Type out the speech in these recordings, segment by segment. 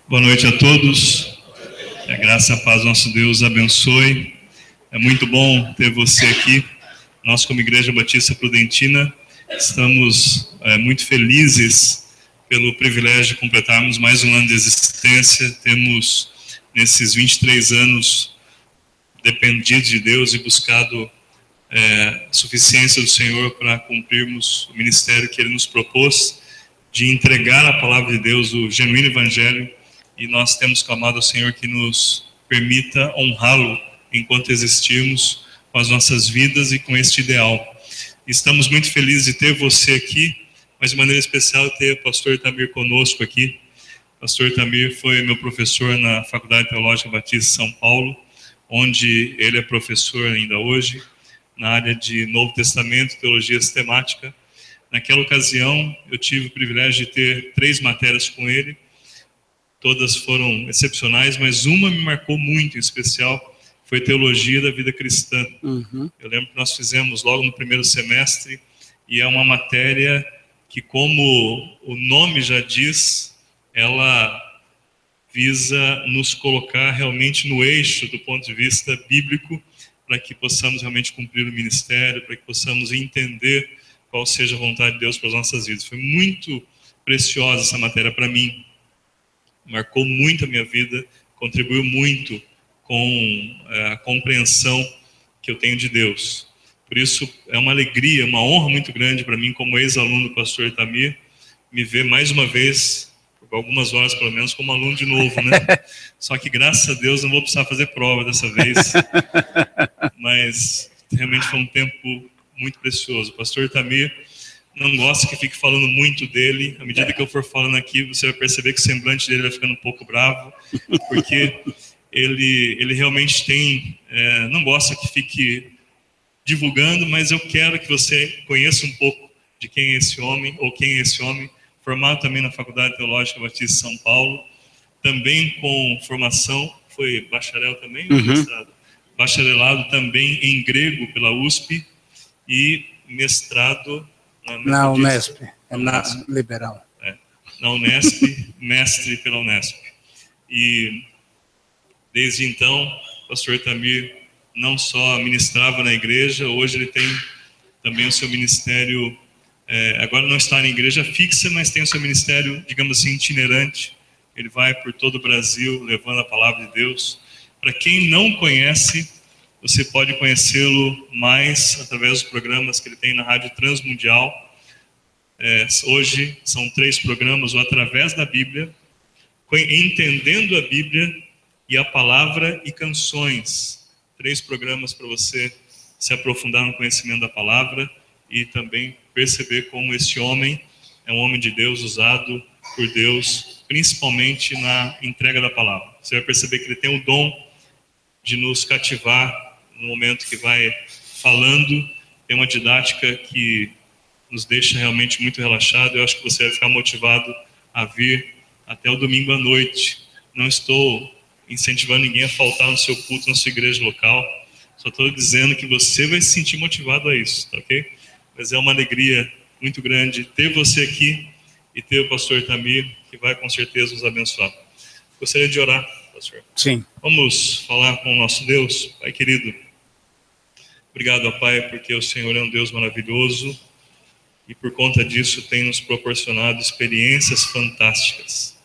Boa noite a todos. Que a graça e a paz do nosso Deus abençoe. É muito bom ter você aqui. Nós, como Igreja Batista Prudentina, estamos muito felizes pelo privilégio de completarmos mais um ano de existência. Temos, nesses 23 anos, dependido de Deus e buscado a suficiência do Senhor para cumprirmos o ministério que Ele nos propôs, de entregar a palavra de Deus, o genuíno Evangelho, e nós temos clamado ao Senhor que nos permita honrá-lo enquanto existirmos com as nossas vidas e com este ideal. Estamos muito felizes de ter você aqui, mas de maneira especial ter o pastor Tamir conosco aqui. O pastor Tamir foi meu professor na Faculdade Teológica Batista de São Paulo, onde ele é professor ainda hoje, na área de Novo Testamento e Teologia Sistemática. Naquela ocasião, eu tive o privilégio de ter 3 matérias com ele. Todas foram excepcionais, mas uma me marcou muito em especial, foi Teologia da Vida Cristã. Eu lembro que nós fizemos logo no primeiro semestre, e é uma matéria que, como o nome já diz, ela visa nos colocar realmente no eixo do ponto de vista bíblico, para que possamos realmente cumprir o ministério, para que possamos entender qual seja a vontade de Deus para as nossas vidas. Foi muito preciosa essa matéria para mim. Marcou muito a minha vida, contribuiu muito com a compreensão que eu tenho de Deus. Por isso, é uma alegria, uma honra muito grande para mim, como ex-aluno do pastor Tamir, me ver mais uma vez, por algumas horas pelo menos, como aluno de novo, né? Só que, graças a Deus, não vou precisar fazer prova dessa vez. Mas, realmente foi um tempo muito precioso. O pastor Tamir não gosta que fique falando muito dele. À medida que eu for falando aqui, você vai perceber que o semblante dele vai ficando um pouco bravo, porque ele realmente tem, não gosta que fique divulgando, mas eu quero que você conheça um pouco de quem é esse homem, ou quem é esse homem, formado também na Faculdade Teológica Batista de São Paulo, também com formação, foi bacharel também, mestrado? Bacharelado também em grego pela USP e mestrado na Unesp, na Liberal. Na Unesp, mestre pela Unesp. E desde então, o pastor Tamir não só ministrava na igreja, hoje ele tem também o seu ministério, agora não está na igreja fixa, mas tem o seu ministério, digamos assim, itinerante. Ele vai por todo o Brasil levando a palavra de Deus. Para quem não conhece, você pode conhecê-lo mais através dos programas que ele tem na Rádio Transmundial. Hoje são 3 programas, o Através da Bíblia, Entendendo a Bíblia e a Palavra e Canções. 3 programas para você se aprofundar no conhecimento da palavra e também perceber como esse homem é um homem de Deus, usado por Deus, principalmente na entrega da palavra. Você vai perceber que ele tem o dom de nos cativar no momento que vai falando. Tem uma didática que nos deixa realmente muito relaxado. Eu acho que você vai ficar motivado a vir até o domingo à noite. Não estou incentivando ninguém a faltar no seu culto, na sua igreja local. Só estou dizendo que você vai se sentir motivado a isso, tá ok? Mas é uma alegria muito grande ter você aqui e ter o pastor Tamir, que vai com certeza nos abençoar. Gostaria de orar, pastor. Sim. Vamos falar com o nosso Deus. Pai querido, obrigado, ó Pai, porque o Senhor é um Deus maravilhoso e por conta disso tem nos proporcionado experiências fantásticas.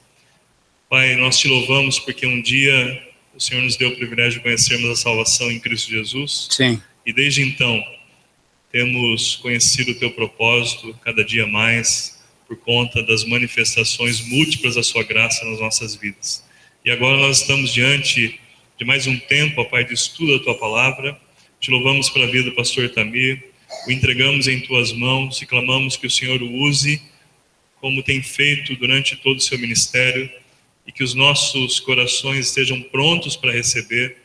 Pai, nós te louvamos porque um dia o Senhor nos deu o privilégio de conhecermos a salvação em Cristo Jesus. Sim. E desde então temos conhecido o teu propósito cada dia mais por conta das manifestações múltiplas da sua graça nas nossas vidas. E agora nós estamos diante de mais um tempo, ó Pai, de estudo da tua palavra. Te louvamos pela vida do pastor Tamir, o entregamos em tuas mãos e clamamos que o Senhor o use como tem feito durante todo o seu ministério e que os nossos corações estejam prontos para receber,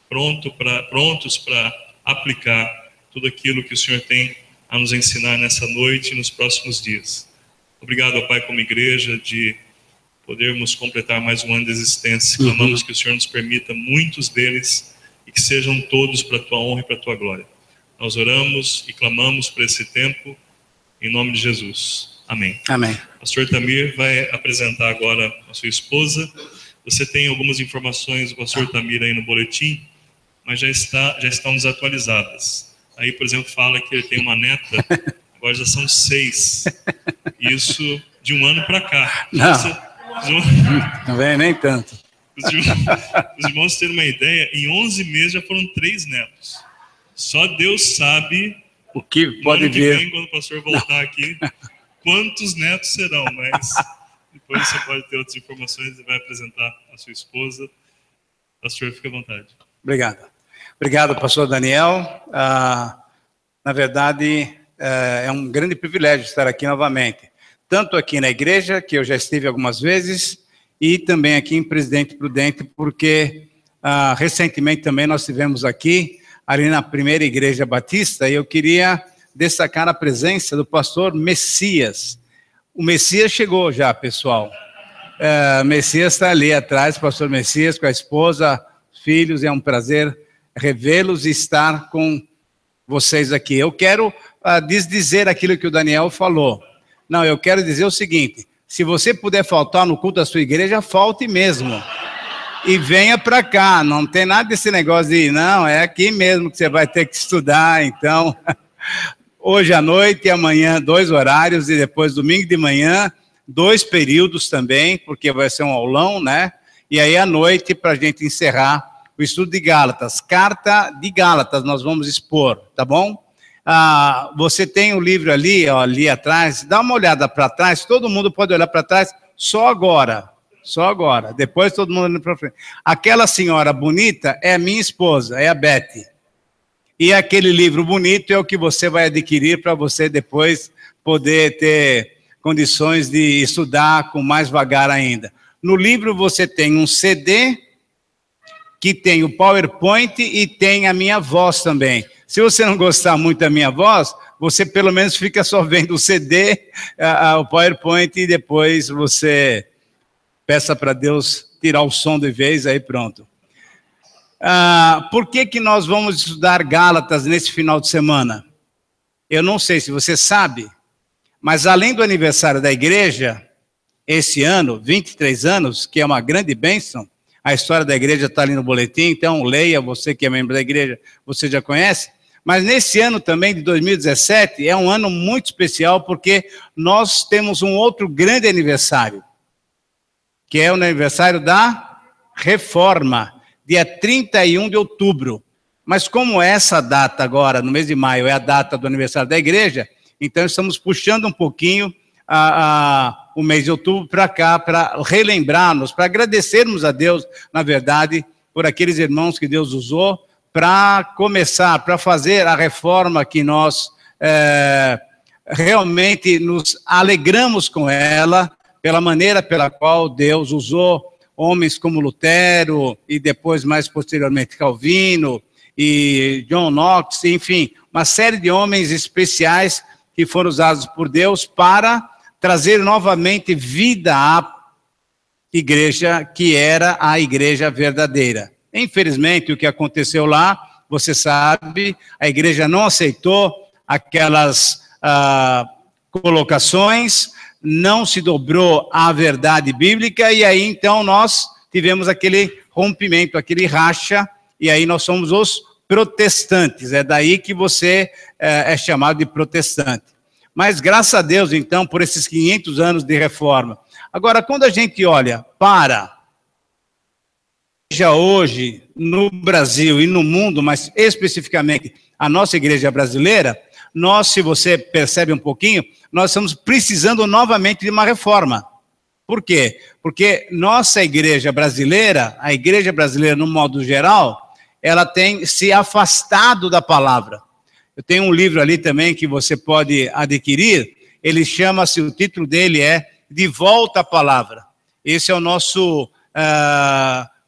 prontos para aplicar tudo aquilo que o Senhor tem a nos ensinar nessa noite e nos próximos dias. Obrigado, ó Pai, como igreja, de podermos completar mais um ano de existência. Clamamos que o Senhor nos permita muitos deles e que sejam todos para a tua honra e para a tua glória. Nós oramos e clamamos por esse tempo, em nome de Jesus. Amém. Amém. O pastor Tamir vai apresentar agora a sua esposa, Você tem algumas informações do pastor Tamir aí no boletim, mas já estão desatualizadas. Aí, por exemplo, fala que ele tem uma neta, agora já são 6. Isso de um ano para cá. Não vem nem tanto. Os irmãos terem uma ideia, em 11 meses já foram 3 netos. Só Deus sabe o que pode vir. Vem, quando o pastor voltar aqui, quantos netos serão, mas depois você pode ter outras informações e vai apresentar a sua esposa. Pastor, fique à vontade. Obrigado, pastor Daniel. Na verdade, é um grande privilégio estar aqui novamente. Tanto aqui na igreja, que eu já estive algumas vezes, e também aqui em Presidente Prudente, porque recentemente também nós estivemos aqui, ali na primeira igreja batista, e eu queria destacar a presença do pastor Messias. O Messias chegou já, pessoal. O Messias está ali atrás, pastor Messias, com a esposa, filhos, é um prazer revê-los e estar com vocês aqui. Eu quero desdizer aquilo que o Daniel falou. Não, eu quero dizer o seguinte: se você puder faltar no culto da sua igreja, falte mesmo. E venha para cá, não tem nada desse negócio de, não, é aqui mesmo que você vai ter que estudar. Então, hoje à noite e amanhã 2 horários, e depois domingo de manhã, 2 períodos também, porque vai ser um aulão, né? E aí à noite, para a gente encerrar o estudo de Gálatas, carta de Gálatas, nós vamos expor, tá bom? Você tem o livro ali, ó, ali atrás, dá uma olhada para trás, todo mundo pode olhar para trás, só agora, depois todo mundo olhando para frente. Aquela senhora bonita é a minha esposa, é a Beth. E aquele livro bonito é o que você vai adquirir para você depois poder ter condições de estudar com mais vagar ainda. No livro você tem um CD, que tem o PowerPoint e tem a minha voz também. Se você não gostar muito da minha voz, você pelo menos fica só vendo o CD, o PowerPoint, e depois você peça para Deus tirar o som de vez, aí pronto. Por que nós vamos estudar Gálatas nesse final de semana? Eu não sei se você sabe, mas além do aniversário da igreja, esse ano, 23 anos, que é uma grande bênção, a história da igreja está ali no boletim, então leia, você que é membro da igreja, você já conhece. Mas nesse ano também, de 2017, é um ano muito especial, porque nós temos um outro grande aniversário, que é o aniversário da Reforma, dia 31 de outubro. Mas como essa data agora, no mês de maio, é a data do aniversário da igreja, então estamos puxando um pouquinho o mês de outubro para cá, para relembrarmos, para agradecermos a Deus, na verdade, por aqueles irmãos que Deus usou para começar, para fazer a reforma que nós realmente nos alegramos com ela, pela maneira pela qual Deus usou homens como Lutero, e depois, mais posteriormente, Calvino, e John Knox, enfim, uma série de homens especiais que foram usados por Deus para trazer novamente vida à igreja, que era a igreja verdadeira. Infelizmente, o que aconteceu lá, você sabe, a igreja não aceitou aquelas colocações, não se dobrou à verdade bíblica, e aí então nós tivemos aquele rompimento, aquele racha, e aí nós somos os protestantes. É daí que você é chamado de protestante. Mas graças a Deus, então, por esses 500 anos de reforma. Agora, quando a gente olha para já hoje no Brasil e no mundo, mas especificamente a nossa igreja brasileira, nós, se você percebe um pouquinho, nós estamos precisando novamente de uma reforma. Por quê? Porque nossa igreja brasileira, a igreja brasileira no modo geral, ela tem se afastado da palavra. Eu tenho um livro ali também que você pode adquirir, ele chama-se, o título dele é De Volta à Palavra. Esse é o nosso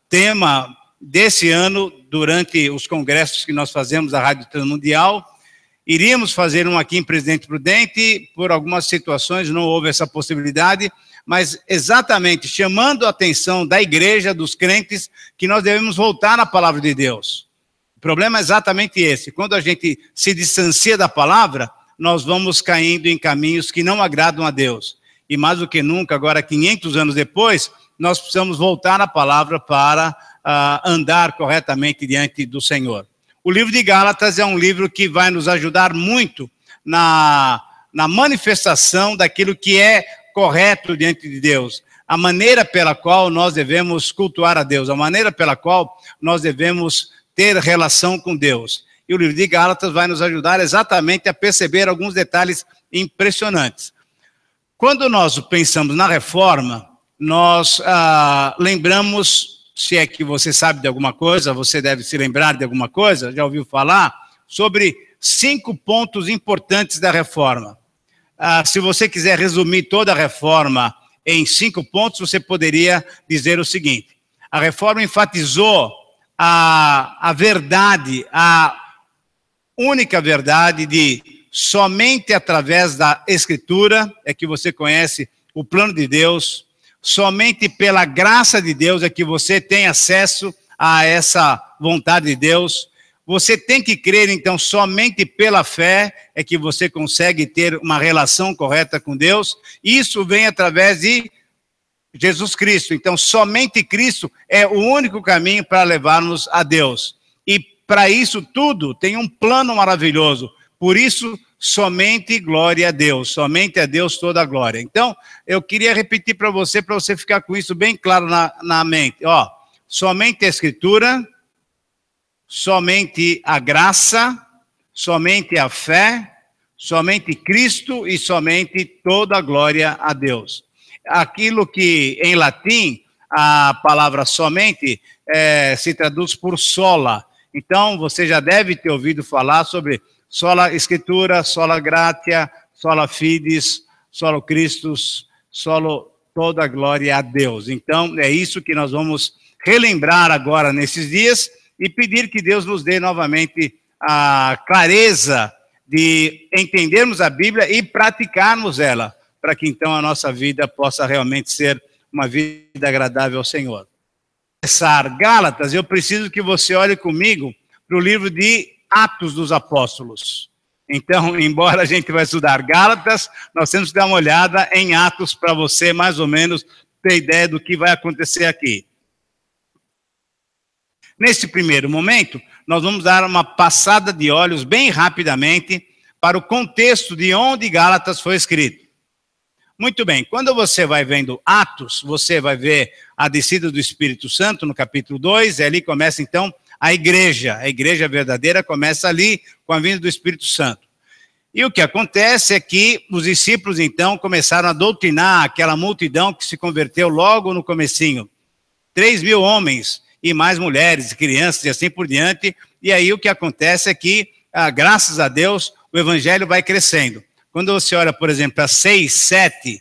tema desse ano, durante os congressos que nós fazemos, a Rádio Transmundial. Iríamos fazer um aqui em Presidente Prudente, por algumas situações não houve essa possibilidade, mas exatamente chamando a atenção da igreja, dos crentes, que nós devemos voltar na palavra de Deus. O problema é exatamente esse: quando a gente se distancia da palavra, nós vamos caindo em caminhos que não agradam a Deus. E mais do que nunca, agora 500 anos depois, nós precisamos voltar à palavra para andar corretamente diante do Senhor. O livro de Gálatas é um livro que vai nos ajudar muito na manifestação daquilo que é correto diante de Deus, a maneira pela qual nós devemos cultuar a Deus, a maneira pela qual nós devemos ter relação com Deus. E o livro de Gálatas vai nos ajudar exatamente a perceber alguns detalhes impressionantes. Quando nós pensamos na reforma, nós lembramos, se é que você sabe de alguma coisa, você deve se lembrar de alguma coisa, já ouviu falar, sobre 5 pontos importantes da reforma. Se você quiser resumir toda a reforma em 5 pontos, você poderia dizer o seguinte: a reforma enfatizou a verdade, a única verdade de somente através da Escritura é que você conhece o plano de Deus, somente pela graça de Deus é que você tem acesso a essa vontade de Deus. Você tem que crer, então, somente pela fé é que você consegue ter uma relação correta com Deus. Isso vem através de Jesus Cristo. Então, somente Cristo é o único caminho para levar-nos a Deus. E para isso tudo tem um plano maravilhoso. Por isso, somente glória a Deus. Somente a Deus toda a glória. Então, eu queria repetir para você ficar com isso bem claro na mente. Somente a Escritura, somente a graça, somente a fé, somente Cristo e somente toda a glória a Deus. Aquilo que em latim a palavra somente se traduz por sola. Então você já deve ter ouvido falar sobre sola Escritura, sola gratia, sola fides, solo Christus, solo toda a glória a Deus. Então é isso que nós vamos relembrar agora nesses dias e pedir que Deus nos dê novamente a clareza de entendermos a Bíblia e praticarmos ela, para que então a nossa vida possa realmente ser uma vida agradável ao Senhor. Começar Gálatas, eu preciso que você olhe comigo para o livro de Atos dos Apóstolos. Então, embora a gente vai estudar Gálatas, nós temos que dar uma olhada em Atos para você mais ou menos ter ideia do que vai acontecer aqui. Nesse primeiro momento, nós vamos dar uma passada de olhos bem rapidamente para o contexto de onde Gálatas foi escrito. Muito bem, quando você vai vendo Atos, você vai ver a descida do Espírito Santo no capítulo 2, e ali começa então a igreja verdadeira começa ali com a vinda do Espírito Santo. E o que acontece é que os discípulos então começaram a doutrinar aquela multidão que se converteu logo no comecinho. 3.000 homens e mais mulheres, crianças e assim por diante. E aí o que acontece é que, graças a Deus, o evangelho vai crescendo. Quando você olha, por exemplo, para 6:7,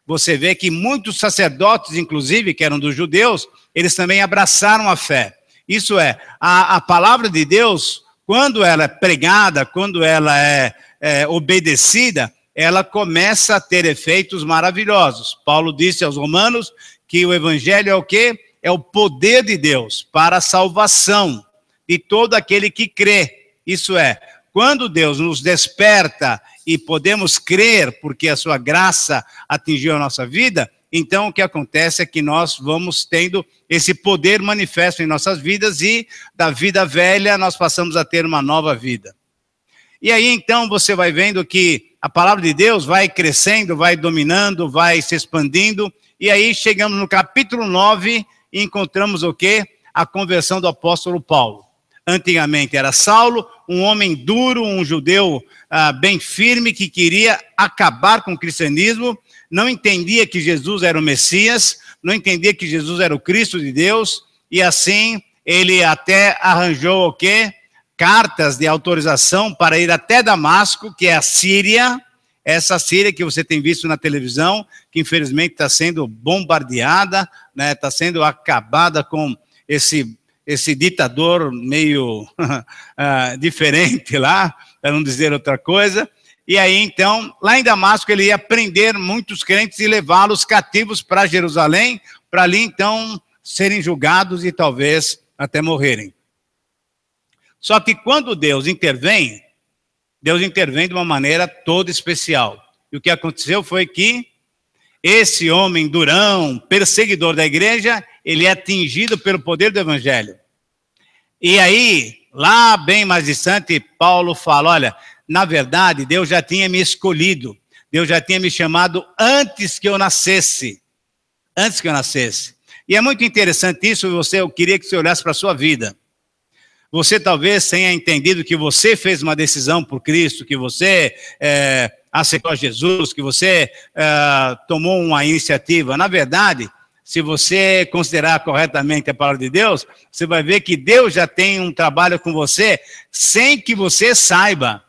você vê que muitos sacerdotes, inclusive, que eram dos judeus, eles também abraçaram a fé. Isso é, a palavra de Deus, quando ela é pregada, quando ela é obedecida, ela começa a ter efeitos maravilhosos. Paulo disse aos romanos que o evangelho é o quê? É o poder de Deus para a salvação de todo aquele que crê. Isso é, quando Deus nos desperta e podemos crer porque a sua graça atingiu a nossa vida, então o que acontece é que nós vamos tendo esse poder manifesto em nossas vidas e da vida velha nós passamos a ter uma nova vida. E aí então você vai vendo que a palavra de Deus vai crescendo, vai dominando, vai se expandindo, e aí chegamos no capítulo 9 e encontramos o quê? A conversão do apóstolo Paulo. Antigamente era Saulo, um homem duro, um judeu bem firme, que queria acabar com o cristianismo, não entendia que Jesus era o Messias, não entendia que Jesus era o Cristo de Deus, e assim ele até arranjou o quê? Cartas de autorização para ir até Damasco, que é a Síria, essa Síria que você tem visto na televisão, que infelizmente está sendo bombardeada, né, está sendo acabada com esse ditador meio diferente lá, para não dizer outra coisa. E aí então, lá em Damasco ele ia prender muitos crentes e levá-los cativos para Jerusalém, para ali então serem julgados e talvez até morrerem. Só que quando Deus intervém de uma maneira toda especial. E o que aconteceu foi que esse homem durão, perseguidor da igreja, ele é atingido pelo poder do evangelho. E aí, lá bem mais distante, Paulo fala, olha, na verdade, Deus já tinha me escolhido, Deus já tinha me chamado antes que eu nascesse. Antes que eu nascesse. E é muito interessante isso, eu queria que você olhasse para a sua vida. Você talvez tenha entendido que você fez uma decisão por Cristo, que você aceitou a Jesus, que você tomou uma iniciativa. Na verdade, se você considerar corretamente a palavra de Deus, você vai ver que Deus já tem um trabalho com você sem que você saiba.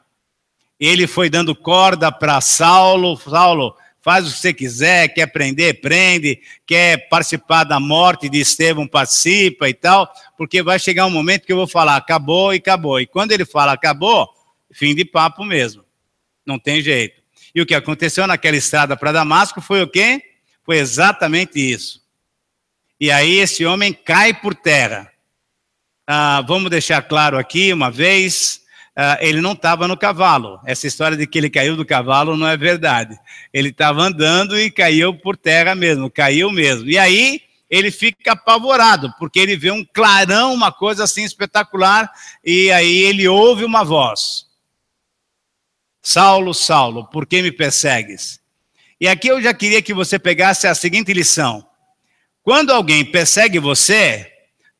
Ele foi dando corda para Saulo. Saulo, faz o que você quiser, quer prender, prende, quer participar da morte de Estevão, participa e tal, porque vai chegar um momento que eu vou falar, acabou e acabou. E quando ele fala acabou, fim de papo mesmo. Não tem jeito. E o que aconteceu naquela estrada para Damasco foi o quê? Foi exatamente isso. E aí esse homem cai por terra. Vamos deixar claro aqui uma vez, ele não estava no cavalo. Essa história de que ele caiu do cavalo não é verdade. Ele estava andando e caiu por terra mesmo, caiu mesmo. E aí ele fica apavorado, porque ele vê um clarão, uma coisa assim espetacular, e aí ele ouve uma voz. Saulo, Saulo, por que me persegues? E aqui eu já queria que você pegasse a seguinte lição. Quando alguém persegue você,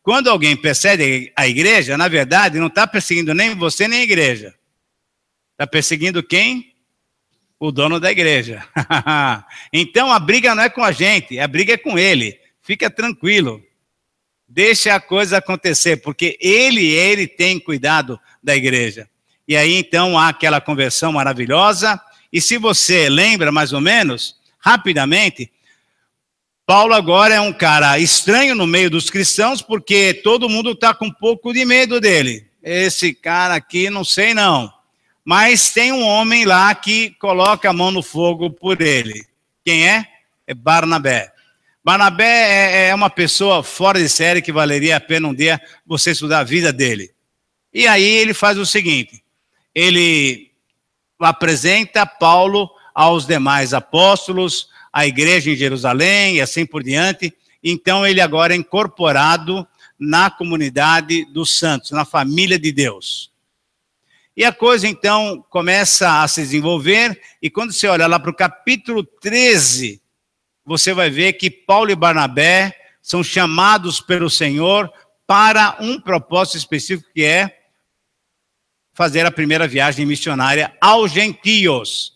quando alguém persegue a igreja, na verdade, não está perseguindo nem você nem a igreja. Está perseguindo quem? O dono da igreja. Então a briga não é com a gente, a briga é com ele. Fica tranquilo. Deixa a coisa acontecer, porque ele tem cuidado da igreja. E aí então há aquela conversão maravilhosa. E se você lembra mais ou menos, rapidamente, Paulo agora é um cara estranho no meio dos cristãos, porque todo mundo está com um pouco de medo dele. Esse cara aqui, não sei não. Mas tem um homem lá que coloca a mão no fogo por ele. Quem é? É Barnabé. Barnabé é uma pessoa fora de série que valeria a pena um dia você estudar a vida dele. E aí ele faz o seguinte, ele apresenta Paulo aos demais apóstolos, a igreja em Jerusalém e assim por diante. Então ele agora é incorporado na comunidade dos santos, na família de Deus. E a coisa então começa a se desenvolver, e quando você olha lá para o capítulo 13, você vai ver que Paulo e Barnabé são chamados pelo Senhor para um propósito específico, que é fazer a primeira viagem missionária aos gentios.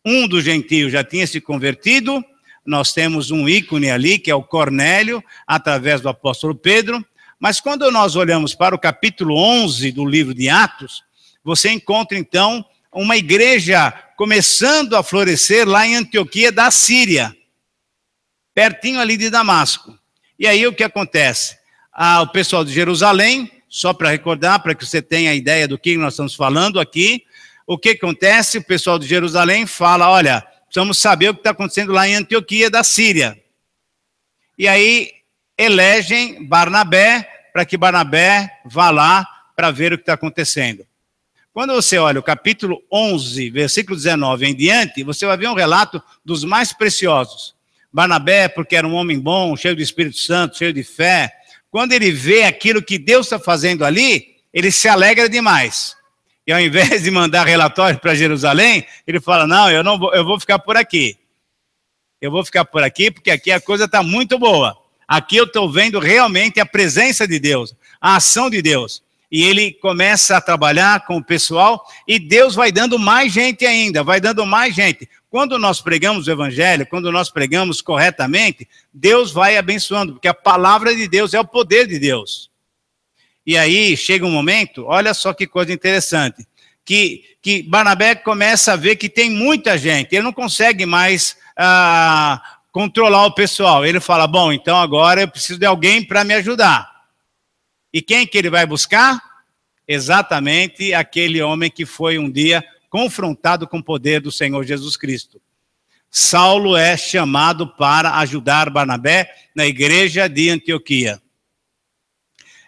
Um dos gentios já tinha se convertido, nós temos um ícone ali, que é o Cornélio, através do apóstolo Pedro, mas quando nós olhamos para o capítulo 11 do livro de Atos, você encontra então uma igreja começando a florescer lá em Antioquia da Síria, pertinho ali de Damasco. E aí o que acontece? O pessoal de Jerusalém, só para recordar, para que você tenha a ideia do que nós estamos falando aqui, o que acontece? O pessoal de Jerusalém fala, olha, precisamos saber o que está acontecendo lá em Antioquia da Síria. E aí elegem Barnabé, para que Barnabé vá lá para ver o que está acontecendo. Quando você olha o capítulo 11, versículo 19 em diante, você vai ver um relato dos mais preciosos. Barnabé, porque era um homem bom, cheio do Espírito Santo, cheio de fé. Quando ele vê aquilo que Deus está fazendo ali, ele se alegra demais. E ao invés de mandar relatório para Jerusalém, ele fala, não, eu vou ficar por aqui. Eu vou ficar por aqui, porque aqui a coisa está muito boa. Aqui eu estou vendo realmente a presença de Deus, a ação de Deus. E ele começa a trabalhar com o pessoal, e Deus vai dando mais gente ainda, vai dando mais gente. Quando nós pregamos o evangelho, quando nós pregamos corretamente, Deus vai abençoando, porque a palavra de Deus é o poder de Deus. E aí chega um momento, olha só que coisa interessante, que Barnabé começa a ver que tem muita gente, ele não consegue mais controlar o pessoal. Ele fala, bom, então agora eu preciso de alguém para me ajudar. E quem que ele vai buscar? Exatamente aquele homem que foi um dia confrontado com o poder do Senhor Jesus Cristo. Saulo é chamado para ajudar Barnabé na igreja de Antioquia.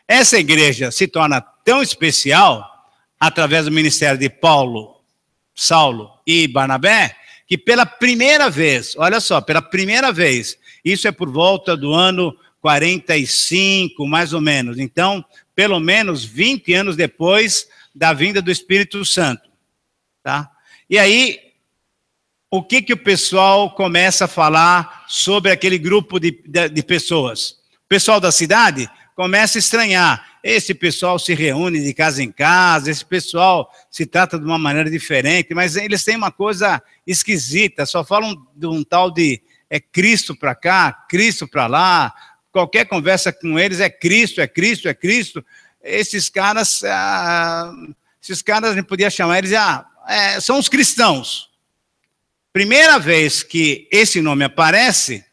Essa igreja se torna tão especial, através do ministério de Paulo, Saulo e Barnabé, que pela primeira vez, olha só, pela primeira vez, isso é por volta do ano 45, mais ou menos. Então, pelo menos 20 anos depois da vinda do Espírito Santo. Tá? E aí, o que o pessoal começa a falar sobre aquele grupo de pessoas? O pessoal da cidade começa a estranhar. Esse pessoal se reúne de casa em casa, esse pessoal se trata de uma maneira diferente, mas eles têm uma coisa esquisita, só falam de um tal de Cristo para cá, Cristo para lá, qualquer conversa com eles é Cristo, é Cristo, é Cristo. Esses caras a gente podia chamar eles são os cristãos. Primeira vez que esse nome aparece,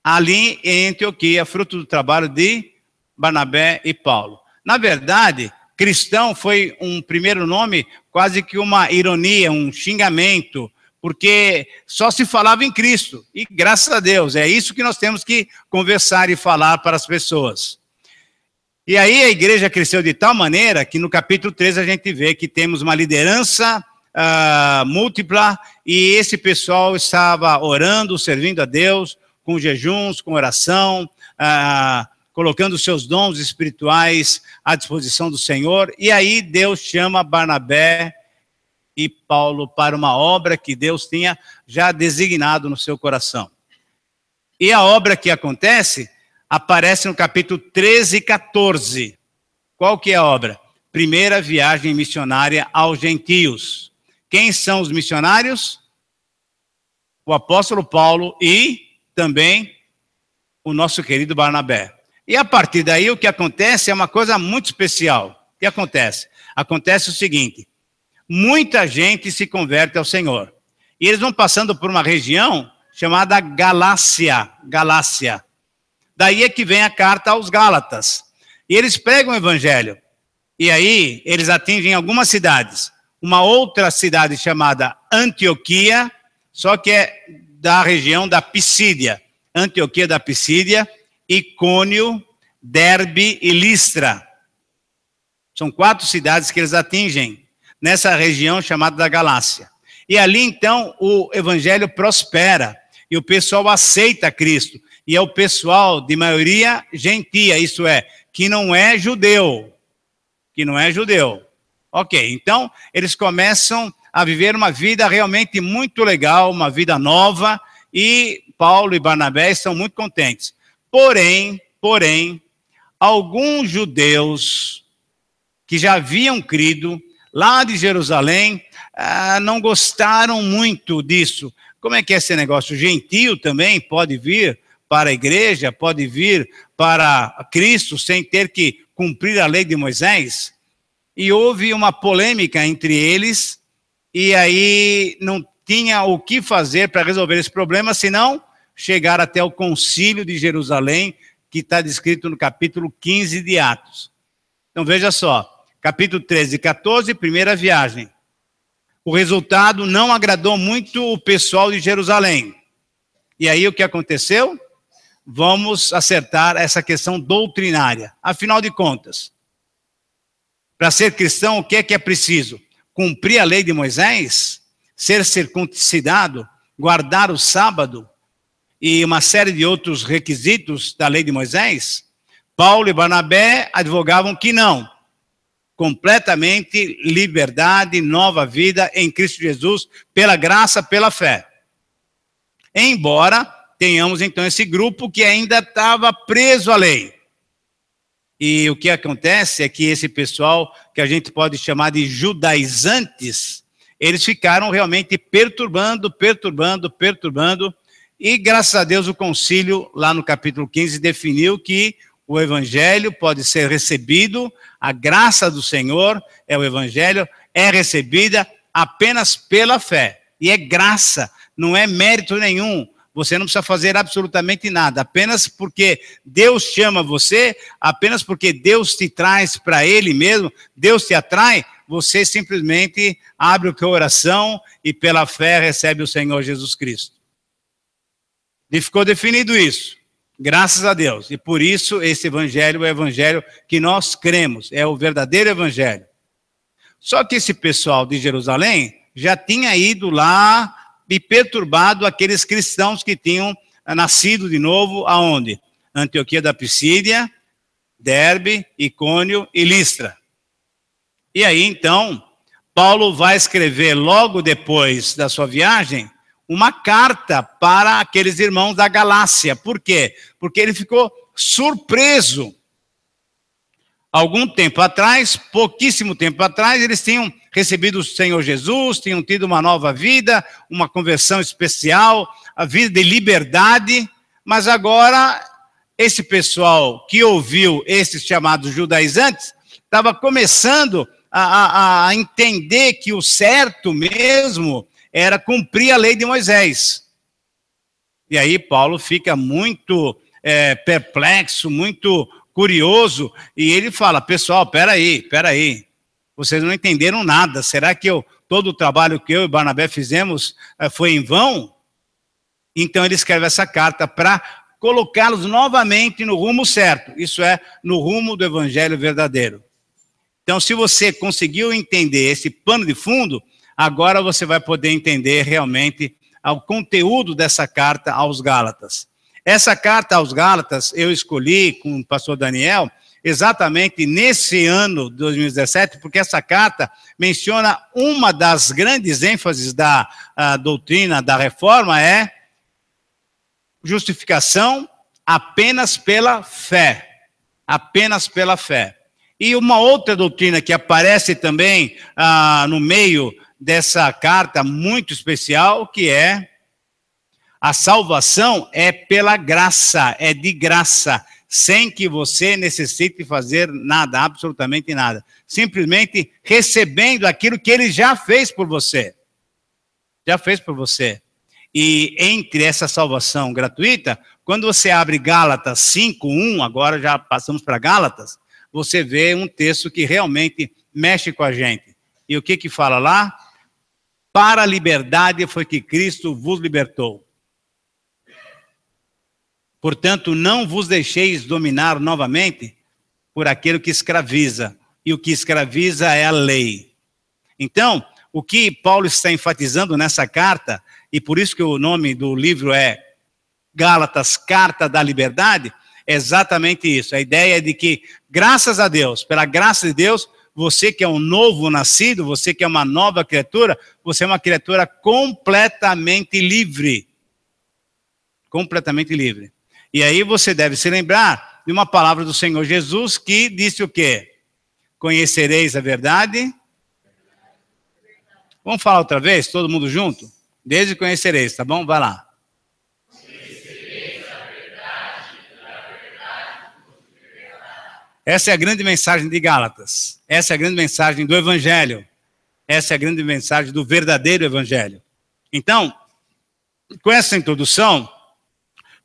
ali em Antioquia, fruto do trabalho de Barnabé e Paulo. Na verdade, cristão foi um primeiro nome, quase que uma ironia, um xingamento, porque só se falava em Cristo. E graças a Deus, é isso que nós temos que conversar e falar para as pessoas. E aí a igreja cresceu de tal maneira que no capítulo 3 a gente vê que temos uma liderança múltipla, e esse pessoal estava orando, servindo a Deus, com jejuns, com oração, colocando seus dons espirituais à disposição do Senhor. E aí Deus chama Barnabé e Paulo para uma obra que Deus tinha já designado no seu coração. E a obra que acontece aparece no capítulo 13 e 14. Qual que é a obra? Primeira viagem missionária aos gentios. Quem são os missionários? O apóstolo Paulo e também o nosso querido Barnabé. E a partir daí o que acontece é uma coisa muito especial. O que acontece? Acontece o seguinte: muita gente se converte ao Senhor. E eles vão passando por uma região chamada Galácia. Daí é que vem a carta aos Gálatas. E eles pregam o evangelho. E aí eles atingem algumas cidades. Uma outra cidade chamada Antioquia, só que é da região da Pisídia. Antioquia da Pisídia, Icônio, Derbe e Listra. São 4 cidades que eles atingem nessa região chamada da Galácia. E ali, então, o evangelho prospera e o pessoal aceita Cristo. E é o pessoal de maioria gentia, isso é, que não é judeu. Ok, então, eles começam a viver uma vida realmente muito legal, uma vida nova, e Paulo e Barnabé estão muito contentes. Porém, alguns judeus que já haviam crido lá de Jerusalém não gostaram muito disso. Como é que é esse negócio? O gentio também pode vir para a igreja, pode vir para Cristo sem ter que cumprir a lei de Moisés? E houve uma polêmica entre eles, e aí não tinha o que fazer para resolver esse problema, senão chegar até o concílio de Jerusalém, que está descrito no capítulo 15 de Atos. Então veja só, capítulo 13 e 14, primeira viagem. O resultado não agradou muito o pessoal de Jerusalém. E aí o que aconteceu? Vamos acertar essa questão doutrinária. Afinal de contas, para ser cristão, o que é preciso? Cumprir a lei de Moisés, ser circuncidado, guardar o sábado e uma série de outros requisitos da lei de Moisés? Paulo e Barnabé advogavam que não. Completamente liberdade, nova vida em Cristo Jesus, pela graça, pela fé. Embora tenhamos então esse grupo que ainda estava preso à lei. E o que acontece é que esse pessoal, que a gente pode chamar de judaizantes, eles ficaram realmente perturbando, e graças a Deus o concílio, lá no capítulo 15, definiu que o evangelho pode ser recebido, a graça do Senhor é o evangelho, é recebida apenas pela fé. E é graça, não é mérito nenhum. Você não precisa fazer absolutamente nada, apenas porque Deus chama você, apenas porque Deus te traz para Ele mesmo, Deus te atrai, você simplesmente abre o teu coração e pela fé recebe o Senhor Jesus Cristo. E ficou definido isso, graças a Deus. E por isso esse evangelho é o evangelho que nós cremos, é o verdadeiro evangelho. Só que esse pessoal de Jerusalém já tinha ido lá e perturbado aqueles cristãos que tinham nascido de novo, aonde? Antioquia da Pisídia, Derbe, Icônio e Listra. E aí, então, Paulo vai escrever, logo depois da sua viagem, uma carta para aqueles irmãos da Galácia. Por quê? Porque ele ficou surpreso. Algum tempo atrás, pouquíssimo tempo atrás, eles tinham recebido o Senhor Jesus, tinham tido uma nova vida, uma conversão especial, a vida de liberdade, mas agora esse pessoal que ouviu esses chamados judaizantes estava começando a entender que o certo mesmo era cumprir a lei de Moisés. E aí Paulo fica muito perplexo, muito curioso, e ele fala, pessoal, peraí, vocês não entenderam nada, será que todo o trabalho que eu e Barnabé fizemos foi em vão? Então ele escreve essa carta para colocá-los novamente no rumo certo, isso é, no rumo do evangelho verdadeiro. Então, se você conseguiu entender esse pano de fundo, agora você vai poder entender realmente o conteúdo dessa carta aos Gálatas. Essa carta aos Gálatas eu escolhi com o pastor Daniel exatamente nesse ano de 2017, porque essa carta menciona uma das grandes ênfases da doutrina da reforma é justificação apenas pela fé. Apenas pela fé. E uma outra doutrina que aparece também no meio dessa carta muito especial, que é a salvação é pela graça, é de graça, sem que você necessite fazer nada, absolutamente nada. Simplesmente recebendo aquilo que ele já fez por você. Já fez por você. E entre essa salvação gratuita, quando você abre Gálatas 5:1, agora já passamos para Gálatas, você vê um texto que realmente mexe com a gente. E o que fala lá? Para a liberdade foi que Cristo vos libertou. Portanto, não vos deixeis dominar novamente por aquele que escraviza. E o que escraviza é a lei. Então, o que Paulo está enfatizando nessa carta, e por isso que o nome do livro é Gálatas, Carta da Liberdade, é exatamente isso. A ideia é de que, graças a Deus, pela graça de Deus, você que é um novo nascido, você que é uma nova criatura, você é uma criatura completamente livre. Completamente livre. E aí você deve se lembrar de uma palavra do Senhor Jesus que disse o quê? Conhecereis a verdade. Vamos falar outra vez, todo mundo junto? Desde conhecereis, tá bom? Vai lá. Essa é a grande mensagem de Gálatas. Essa é a grande mensagem do Evangelho. Essa é a grande mensagem do verdadeiro Evangelho. Então, com essa introdução,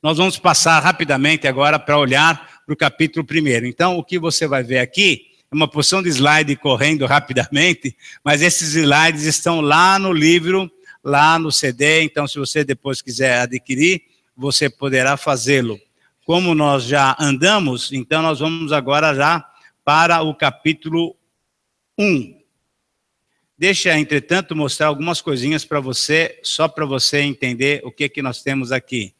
nós vamos passar rapidamente agora para olhar para o capítulo 1. Então, o que você vai ver aqui é uma porção de slide correndo rapidamente, mas esses slides estão lá no livro, lá no CD, então se você depois quiser adquirir, você poderá fazê-lo. Como nós já andamos, então nós vamos agora já para o capítulo 1. Deixa, entretanto, mostrar algumas coisinhas para você, só para você entender o que nós temos aqui.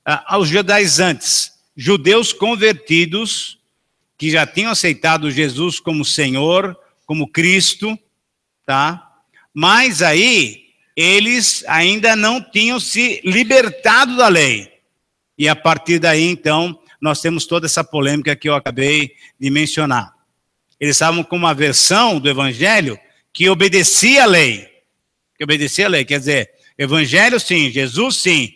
Aos judaizantes, judeus convertidos, que já tinham aceitado Jesus como Senhor, como Cristo, tá? Mas aí, eles ainda não tinham se libertado da lei. E a partir daí, então, nós temos toda essa polêmica que eu acabei de mencionar. Eles estavam com uma versão do Evangelho que obedecia à lei. Que obedecia à lei, quer dizer, Evangelho sim, Jesus sim.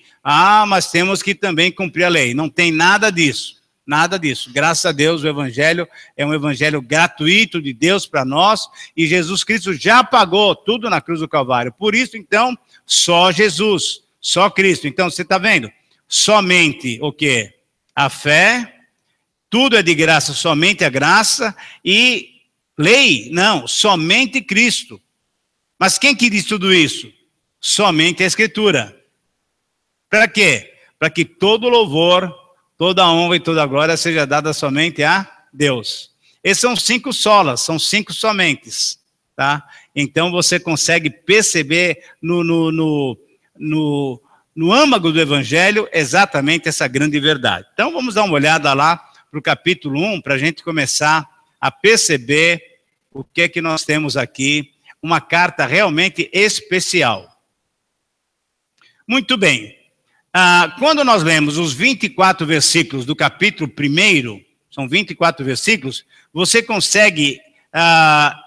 Mas temos que também cumprir a lei. Não tem nada disso. Nada disso. Graças a Deus, o Evangelho é um Evangelho gratuito de Deus para nós. E Jesus Cristo já pagou tudo na cruz do Calvário. Por isso, então, só Jesus, só Cristo. Então, você está vendo? Somente o quê? A fé, tudo é de graça, somente a graça, e lei, não, somente Cristo. Mas quem que diz tudo isso? Somente a Escritura. Para quê? Para que todo louvor, toda honra e toda glória seja dada somente a Deus. Esses são 5 solas, são 5 somentes. tá? Então você consegue perceber no âmago do Evangelho exatamente essa grande verdade. Então vamos dar uma olhada lá para o capítulo 1, para a gente começar a perceber o que é que nós temos aqui, uma carta realmente especial. Muito bem. Quando nós lemos os 24 versículos do capítulo 1, são 24 versículos, você consegue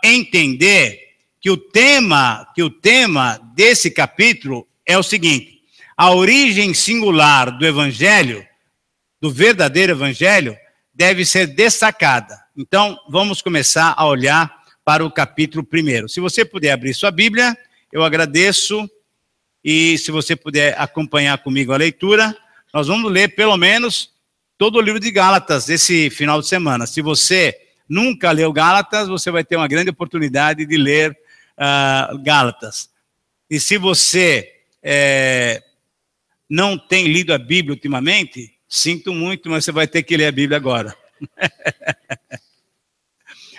entender que o tema desse capítulo é o seguinte: a origem singular do Evangelho, do verdadeiro Evangelho, deve ser destacada. Então, vamos começar a olhar para o capítulo 1. Se você puder abrir sua Bíblia, eu agradeço. E se você puder acompanhar comigo a leitura, nós vamos ler pelo menos todo o livro de Gálatas esse final de semana. Se você nunca leu Gálatas, você vai ter uma grande oportunidade de ler Gálatas. E se você não tem lido a Bíblia ultimamente, sinto muito, mas você vai ter que ler a Bíblia agora.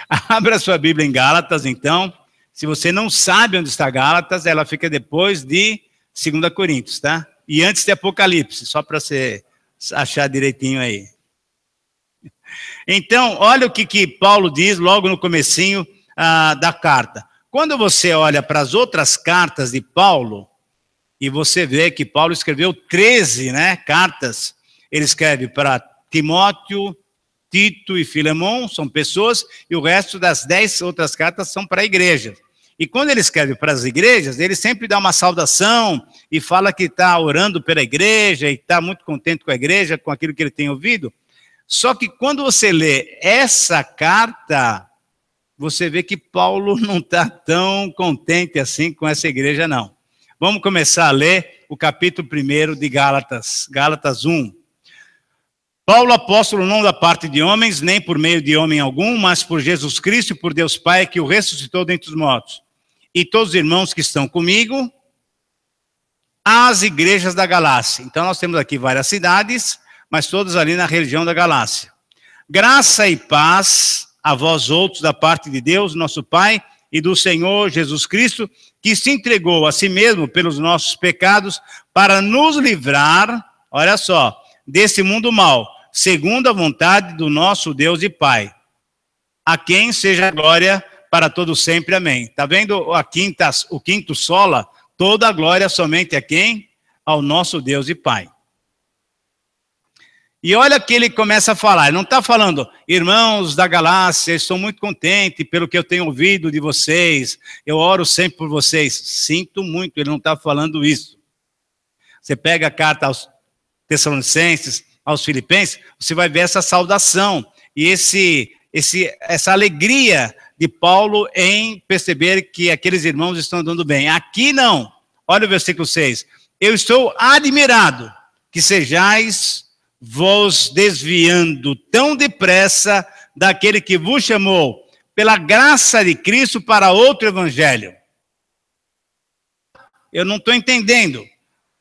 Abra sua Bíblia em Gálatas, então. Se você não sabe onde está Gálatas, ela fica depois de 2 Coríntios, tá? E antes de Apocalipse, só para você achar direitinho aí. Então, olha o que Paulo diz logo no comecinho da carta. Quando você olha para as outras cartas de Paulo, e você vê que Paulo escreveu 13 cartas, ele escreve para Timóteo, Tito e Filemão, são pessoas, e o resto das 10 outras cartas são para a igreja. E quando ele escreve para as igrejas, ele sempre dá uma saudação e fala que está orando pela igreja e está muito contente com a igreja, com aquilo que ele tem ouvido. Só que quando você lê essa carta, você vê que Paulo não está tão contente assim com essa igreja, não. Vamos começar a ler o capítulo 1 de Gálatas, Gálatas 1. Paulo, apóstolo, não da parte de homens, nem por meio de homem algum, mas por Jesus Cristo e por Deus Pai, que o ressuscitou dentre os mortos. E todos os irmãos que estão comigo, às igrejas da Galácia. Então nós temos aqui várias cidades, mas todas ali na região da Galácia. Graça e paz a vós outros da parte de Deus, nosso Pai, e do Senhor Jesus Cristo, que se entregou a si mesmo pelos nossos pecados, para nos livrar, olha só, desse mundo mau, segundo a vontade do nosso Deus e Pai. A quem seja a glória para todo sempre, amém. Está vendo o quinto sola? Toda a glória somente a quem? Ao nosso Deus e Pai. E olha que ele começa a falar, ele não está falando, irmãos da Galácia, estou muito contente pelo que eu tenho ouvido de vocês, eu oro sempre por vocês. Sinto muito, ele não está falando isso. Você pega a carta aos Tessalonicenses, aos Filipenses, você vai ver essa saudação e essa alegria de Paulo em perceber que aqueles irmãos estão andando bem. Aqui não. Olha o versículo 6. Eu estou admirado que sejais vos desviando tão depressa daquele que vos chamou pela graça de Cristo para outro evangelho. Eu não estou entendendo.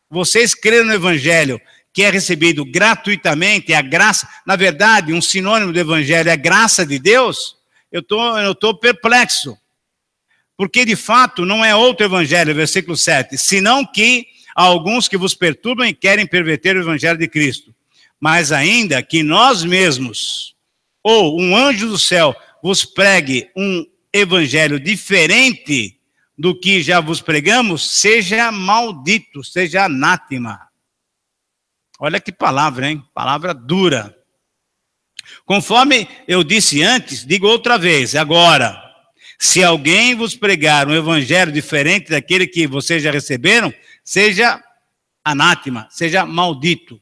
Vocês creram no evangelho que é recebido gratuitamente, é a graça, na verdade, um sinônimo do evangelho é a graça de Deus? Eu estou perplexo, porque de fato não é outro evangelho, versículo 7, senão que há alguns que vos perturbam e querem perverter o evangelho de Cristo, mas ainda que nós mesmos, ou um anjo do céu, vos pregue um evangelho diferente do que já vos pregamos, seja maldito, seja anátema. Olha que palavra, hein? Palavra dura. Conforme eu disse antes, digo outra vez, agora, se alguém vos pregar um evangelho diferente daquele que vocês já receberam, seja anátema, seja maldito.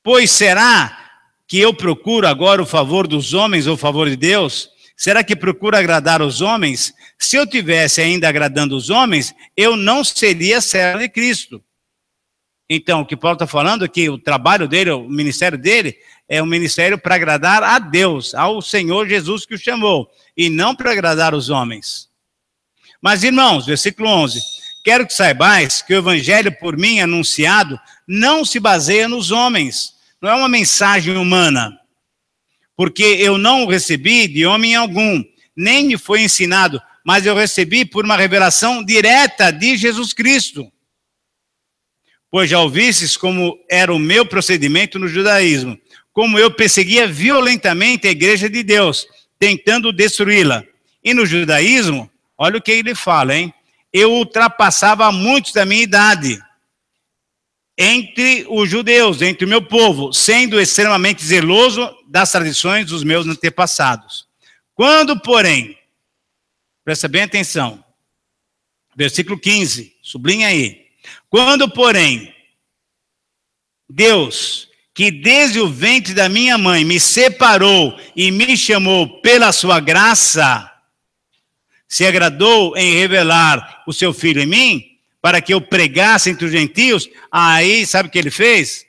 Pois será que eu procuro agora o favor dos homens ou o favor de Deus? Será que procuro agradar os homens? Se eu tivesse ainda agradando os homens, eu não seria servo de Cristo. Então, o que Paulo está falando é que o trabalho dele, o ministério dele, é um ministério para agradar a Deus, ao Senhor Jesus que o chamou, e não para agradar os homens. Mas, irmãos, versículo 11, quero que saibais que o evangelho por mim anunciado não se baseia nos homens, não é uma mensagem humana, porque eu não o recebi de homem algum, nem me foi ensinado, mas eu recebi por uma revelação direta de Jesus Cristo. Pois já ouvistes como era o meu procedimento no judaísmo, como eu perseguia violentamente a igreja de Deus, tentando destruí-la. E no judaísmo, olha o que ele fala, hein? Eu ultrapassava muitos da minha idade entre os judeus, entre o meu povo, sendo extremamente zeloso das tradições dos meus antepassados. Quando, porém, presta bem atenção, versículo 15, sublinha aí. Quando, porém, Deus, que desde o ventre da minha mãe me separou e me chamou pela sua graça, se agradou em revelar o seu Filho em mim, para que eu pregasse entre os gentios, aí sabe o que ele fez?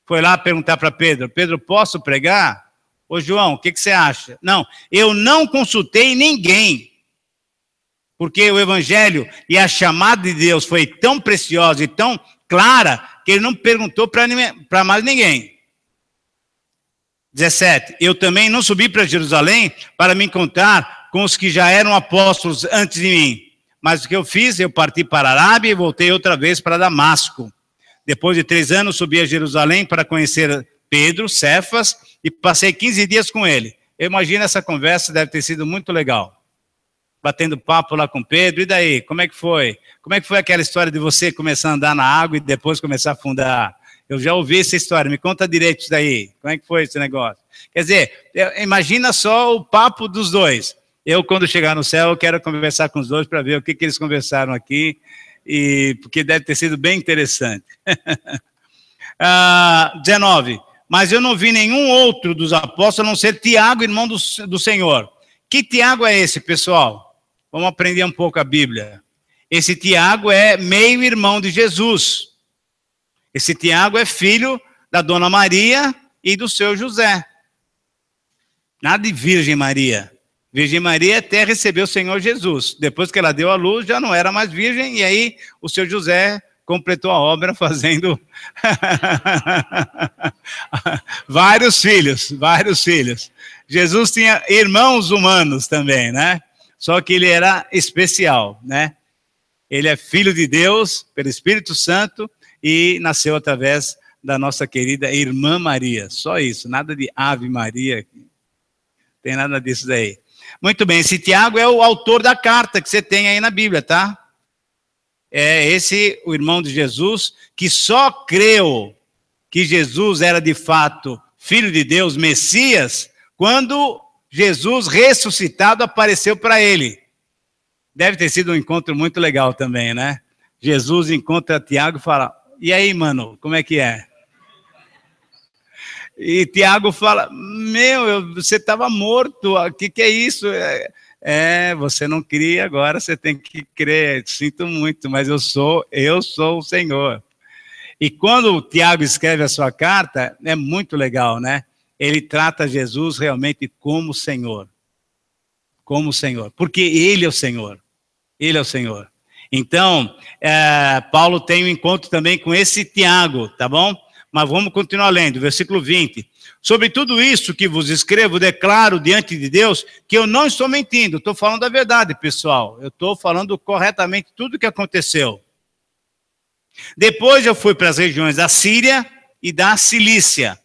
Foi lá perguntar para Pedro, Pedro, posso pregar? Ô João, o que você acha? Não, eu não consultei ninguém, porque o evangelho e a chamada de Deus foi tão preciosa e tão clara, que ele não perguntou para mais ninguém. 17, eu também não subi para Jerusalém para me encontrar com os que já eram apóstolos antes de mim. Mas o que eu fiz, eu parti para a Arábia e voltei outra vez para Damasco. Depois de 3 anos, subi a Jerusalém para conhecer Pedro, Cefas, e passei 15 dias com ele. Eu imagino essa conversa deve ter sido muito legal. Batendo papo lá com Pedro, e daí, como é que foi? Como é que foi aquela história de você começar a andar na água e depois começar a afundar? Eu já ouvi essa história, me conta direito isso daí. Como é que foi esse negócio? Quer dizer, imagina só o papo dos dois. Eu, quando chegar no céu, eu quero conversar com os dois para ver o que eles conversaram aqui, porque deve ter sido bem interessante. 19. Mas eu não vi nenhum outro dos apóstolos, a não ser Tiago, irmão do Senhor. Que Tiago é esse, pessoal? Vamos aprender um pouco a Bíblia. Esse Tiago é meio-irmão de Jesus. Esse Tiago é filho da Dona Maria e do seu José. Nada de Virgem Maria. Virgem Maria até recebeu o Senhor Jesus. Depois que ela deu a luz, já não era mais virgem, e aí o seu José completou a obra fazendo vários filhos. Jesus tinha irmãos humanos também, né? Só que ele era especial, né? Ele é filho de Deus, pelo Espírito Santo, e nasceu através da nossa querida irmã Maria. Só isso, nada de Ave Maria, tem nada disso daí. Muito bem, esse Tiago é o autor da carta que você tem aí na Bíblia, tá? É esse o irmão de Jesus, que só creu que Jesus era de fato Filho de Deus, Messias, quando Jesus ressuscitado apareceu para ele. Deve ter sido um encontro muito legal também, né? Jesus encontra Tiago e fala, e aí, mano, como é que é? E Tiago fala, você estava morto, o que é isso? Você não cria, agora você tem que crer, sinto muito, mas eu sou o Senhor. E quando o Tiago escreve a sua carta, é muito legal, né? Ele trata Jesus realmente como Senhor. Como Senhor, porque Ele é o Senhor. Ele é o Senhor. Então, Paulo tem um encontro também com esse Tiago, tá bom? Mas vamos continuar lendo, versículo 20. Sobre tudo isso que vos escrevo, declaro diante de Deus que eu não estou mentindo. Estou falando a verdade, pessoal. Eu estou falando corretamente tudo o que aconteceu. Depois eu fui para as regiões da Síria e da Cilícia.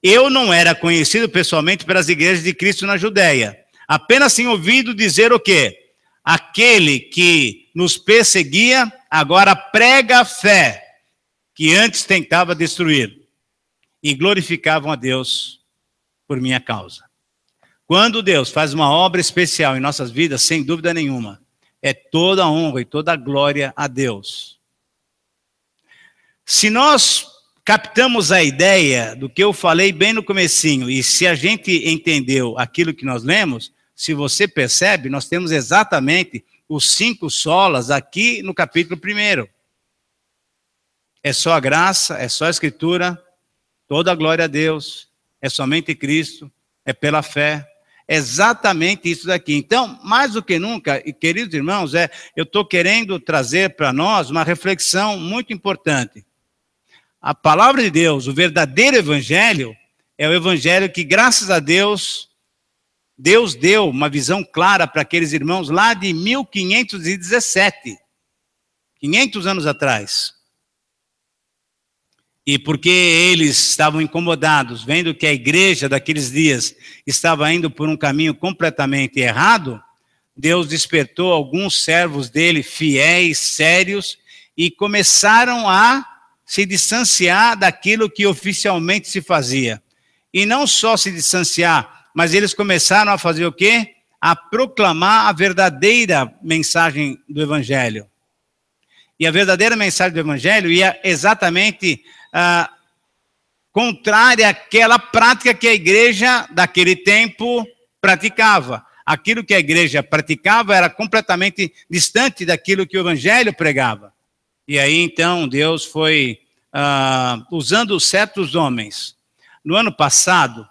Eu não era conhecido pessoalmente pelas igrejas de Cristo na Judéia. Apenas tinha ouvido dizer o quê? Aquele que nos perseguia, agora prega a fé, que antes tentava destruir, e glorificavam a Deus por minha causa. Quando Deus faz uma obra especial em nossas vidas, sem dúvida nenhuma, é toda a honra e toda a glória a Deus. Se nós captamos a ideia do que eu falei bem no comecinho, e se a gente entendeu aquilo que nós lemos, se você percebe, nós temos exatamente os 5 solas aqui no capítulo 1. É só a graça, é só a Escritura, toda a glória a Deus, é somente Cristo, é pela fé, é exatamente isso daqui. Então, mais do que nunca, e queridos irmãos, eu estou querendo trazer para nós uma reflexão muito importante. A palavra de Deus, o verdadeiro evangelho, é o evangelho que, graças a Deus, Deus deu uma visão clara para aqueles irmãos lá de 1517, 500 anos atrás. E porque eles estavam incomodados, vendo que a igreja daqueles dias estava indo por um caminho completamente errado, Deus despertou alguns servos dele, fiéis, sérios, e começaram a se distanciar daquilo que oficialmente se fazia. E não só se distanciar, mas eles começaram a fazer o quê? A proclamar a verdadeira mensagem do Evangelho. E a verdadeira mensagem do Evangelho ia exatamente contrária àquela prática que a igreja daquele tempo praticava. Aquilo que a igreja praticava era completamente distante daquilo que o Evangelho pregava. E aí, então, Deus foi usando certos homens. No ano passado,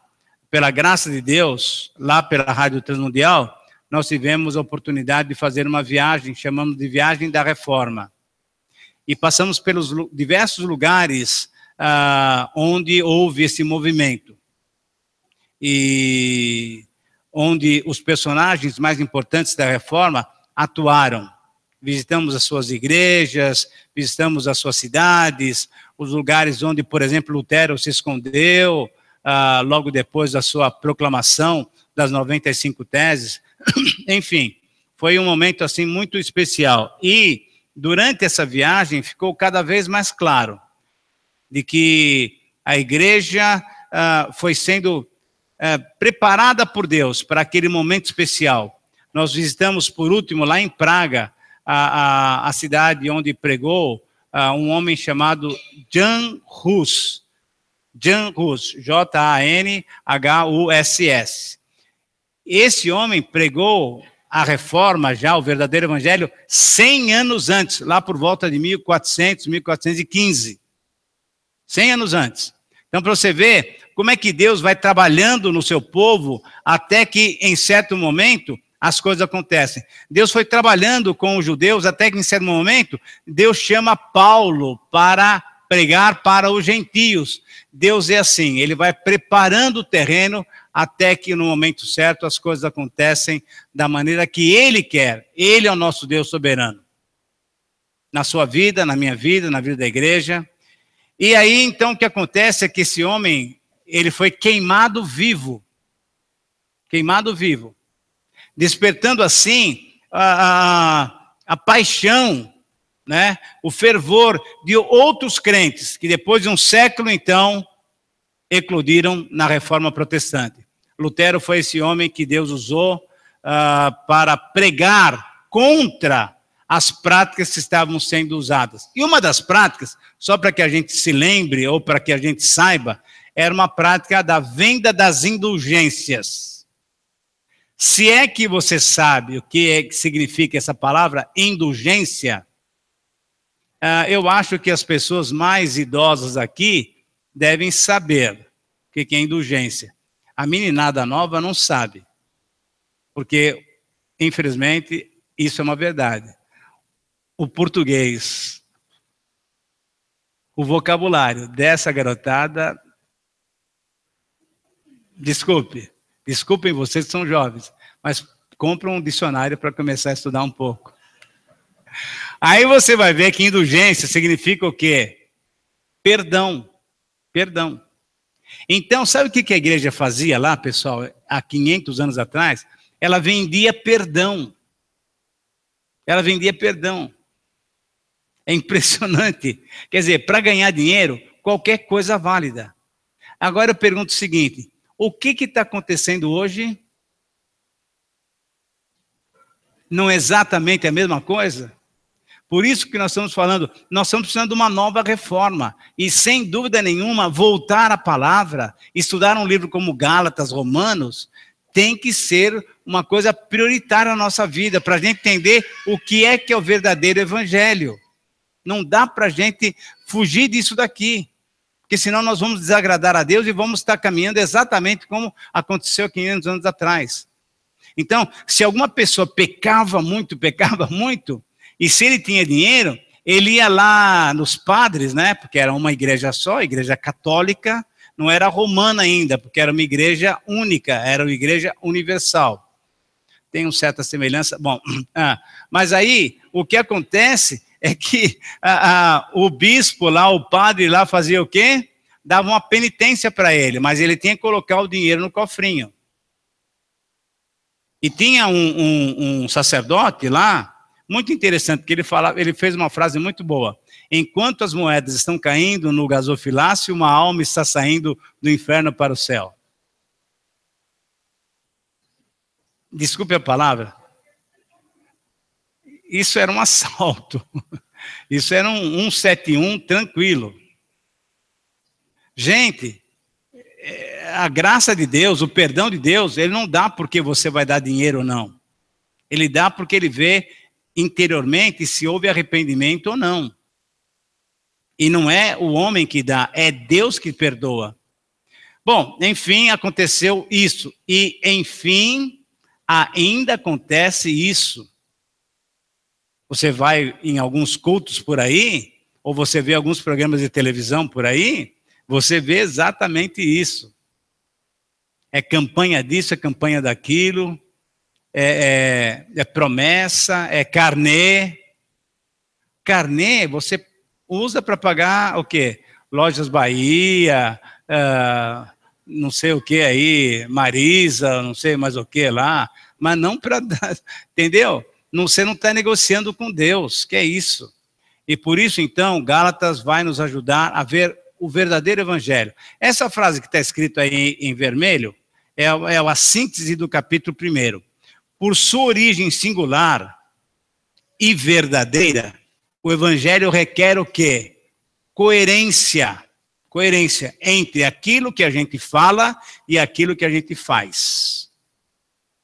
pela graça de Deus, lá pela Rádio Transmundial, nós tivemos a oportunidade de fazer uma viagem, chamamos de Viagem da Reforma. E passamos pelos diversos lugares onde houve esse movimento. E onde os personagens mais importantes da Reforma atuaram. Visitamos as suas igrejas, visitamos as suas cidades, os lugares onde, por exemplo, Lutero se escondeu, logo depois da sua proclamação das 95 teses. Enfim, foi um momento assim muito especial. E durante essa viagem ficou cada vez mais claro de que a igreja foi sendo preparada por Deus para aquele momento especial. Nós visitamos, por último, lá em Praga, a cidade onde pregou um homem chamado Jan Hus. Jan Hus, J-A-N-H-U-S-S. Esse homem pregou a reforma já, o verdadeiro evangelho, 100 anos antes, lá por volta de 1400, 1415. 100 anos antes. Então, para você ver como é que Deus vai trabalhando no seu povo até que, em certo momento, as coisas acontecem. Deus foi trabalhando com os judeus até que, em certo momento, Deus chama Paulo para pregar para os gentios. Deus é assim, ele vai preparando o terreno até que, no momento certo, as coisas acontecem da maneira que ele quer. Ele é o nosso Deus soberano. Na sua vida, na minha vida, na vida da igreja. E aí, então, o que acontece é que esse homem, ele foi queimado vivo. Queimado vivo. Despertando, assim, a paixão, né? O fervor de outros crentes, que depois de um século, então, eclodiram na Reforma Protestante. Lutero foi esse homem que Deus usou para pregar contra as práticas que estavam sendo usadas. E uma das práticas, só para que a gente se lembre, ou para que a gente saiba, era uma prática da venda das indulgências. Se é que você sabe o que significa essa palavra, indulgência, eu acho que as pessoas mais idosas aqui devem saber o que é indulgência. A meninada nova não sabe, porque, infelizmente, isso é uma verdade. O português, o vocabulário dessa garotada, desculpem vocês que são jovens, mas compram um dicionário para começar a estudar um pouco. Aí você vai ver que indulgência significa o quê? Perdão. Perdão. Então, sabe o que a igreja fazia lá, pessoal, há 500 anos atrás? Ela vendia perdão. Ela vendia perdão. É impressionante. Quer dizer, para ganhar dinheiro, qualquer coisa válida. Agora eu pergunto o seguinte, o que está acontecendo hoje? Não é exatamente a mesma coisa? Por isso que nós estamos falando, nós estamos precisando de uma nova reforma. E, sem dúvida nenhuma, voltar à palavra, estudar um livro como Gálatas, Romanos, tem que ser uma coisa prioritária na nossa vida, para a gente entender o que é o verdadeiro evangelho. Não dá para a gente fugir disso daqui, porque senão nós vamos desagradar a Deus e vamos estar caminhando exatamente como aconteceu 500 anos atrás. Então, se alguma pessoa pecava muito, e se ele tinha dinheiro, ele ia lá nos padres, né? Porque era uma igreja só, igreja católica, não era romana ainda, porque era uma igreja única, era uma igreja universal. Tem uma certa semelhança. Bom, mas aí o que acontece é que o bispo lá, o padre lá fazia o quê? Dava uma penitência para ele, mas ele tinha que colocar o dinheiro no cofrinho. E tinha um sacerdote lá, muito interessante, que ele fez uma frase muito boa. Enquanto as moedas estão caindo no gasofilácio, uma alma está saindo do inferno para o céu. Desculpe a palavra. Isso era um assalto. Isso era um 171 tranquilo. Gente, a graça de Deus, o perdão de Deus, ele não dá porque você vai dar dinheiro ou não. Ele dá porque ele vê interiormente se houve arrependimento ou não. E não é o homem que dá, é Deus que perdoa. Bom, enfim, aconteceu isso. E, enfim, ainda acontece isso. Você vai em alguns cultos por aí, ou você vê alguns programas de televisão por aí, você vê exatamente isso. É campanha disso, é campanha daquilo, é promessa, é carnê. Carnê, você usa para pagar o quê? Lojas Bahia, não sei o que aí, Marisa, não sei mais o que lá, mas não para dar, entendeu? Você não está negociando com Deus, que é isso. E por isso, então, Gálatas vai nos ajudar a ver o verdadeiro evangelho. Essa frase que está escrita aí em vermelho é a síntese do capítulo 1. Por sua origem singular e verdadeira, o evangelho requer o quê? Coerência. Coerência entre aquilo que a gente fala e aquilo que a gente faz.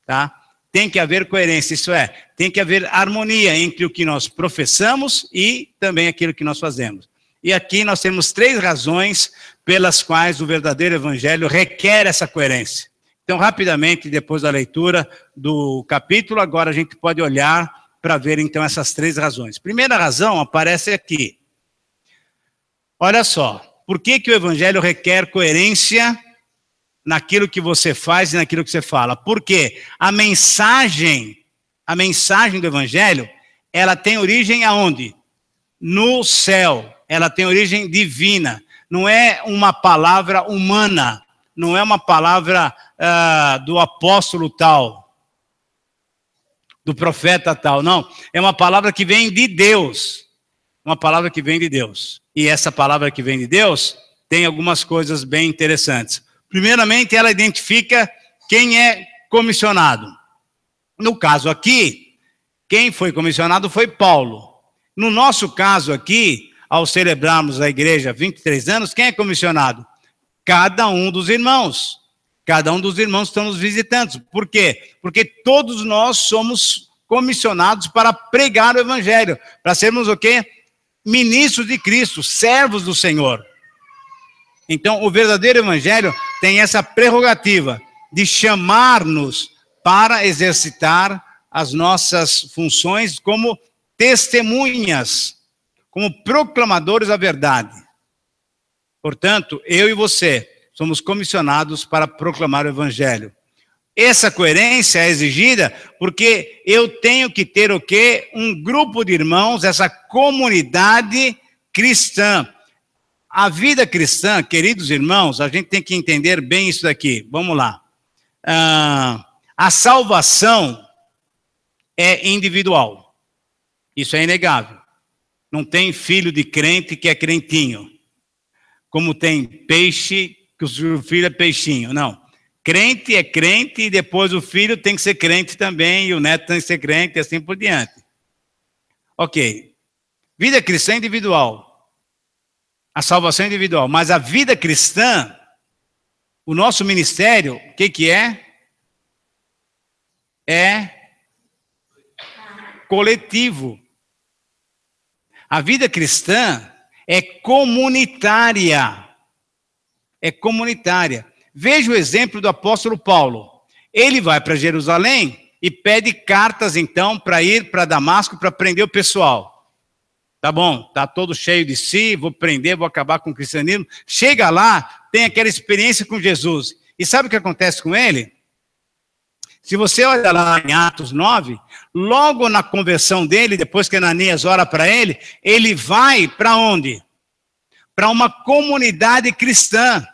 Tá? Tem que haver coerência, isso é, tem que haver harmonia entre o que nós professamos e também aquilo que nós fazemos. E aqui nós temos 3 razões pelas quais o verdadeiro evangelho requer essa coerência. Então, rapidamente, depois da leitura do capítulo, agora a gente pode olhar para ver, então, essas 3 razões. Primeira razão aparece aqui. Olha só, por que o evangelho requer coerência naquilo que você faz e naquilo que você fala? Porque a mensagem do evangelho, ela tem origem aonde? No céu. Ela tem origem divina. Não é uma palavra humana. Não é uma palavra do apóstolo tal, do profeta tal, não. É uma palavra que vem de Deus. Uma palavra que vem de Deus. E essa palavra que vem de Deus tem algumas coisas bem interessantes. Primeiramente, ela identifica quem é comissionado. No caso aqui, quem foi comissionado foi Paulo. No nosso caso aqui, ao celebrarmos a igreja 23 anos, quem é comissionado? Cada um dos irmãos. Cada um dos irmãos estão nos visitando. Por quê? Porque todos nós somos comissionados para pregar o evangelho, para sermos o quê? Ministros de Cristo, servos do Senhor. Então, o verdadeiro evangelho tem essa prerrogativa de chamar-nos para exercitar as nossas funções como testemunhas, como proclamadores da verdade. Portanto, eu e você somos comissionados para proclamar o evangelho. Essa coerência é exigida porque eu tenho que ter o quê? Um grupo de irmãos, essa comunidade cristã. A vida cristã, queridos irmãos, a gente tem que entender bem isso daqui. Vamos lá. A salvação é individual. Isso é inegável. Não tem filho de crente que é crentinho. Como tem peixe, que o filho é peixinho. Não. Crente é crente e depois o filho tem que ser crente também e o neto tem que ser crente e assim por diante. Ok. Vida cristã é individual. A salvação é individual. Mas a vida cristã, o nosso ministério, o que é? É coletivo. A vida cristã é comunitária. É comunitária. Veja o exemplo do apóstolo Paulo. Ele vai para Jerusalém e pede cartas, então, para ir para Damasco para prender o pessoal. tá bom, tá todo cheio de si, vou prender, vou acabar com o cristianismo. Chega lá, tem aquela experiência com Jesus. E sabe o que acontece com ele? Se você olha lá em Atos 9, logo na conversão dele, depois que Ananias ora para ele, ele vai para onde? Para uma comunidade cristã.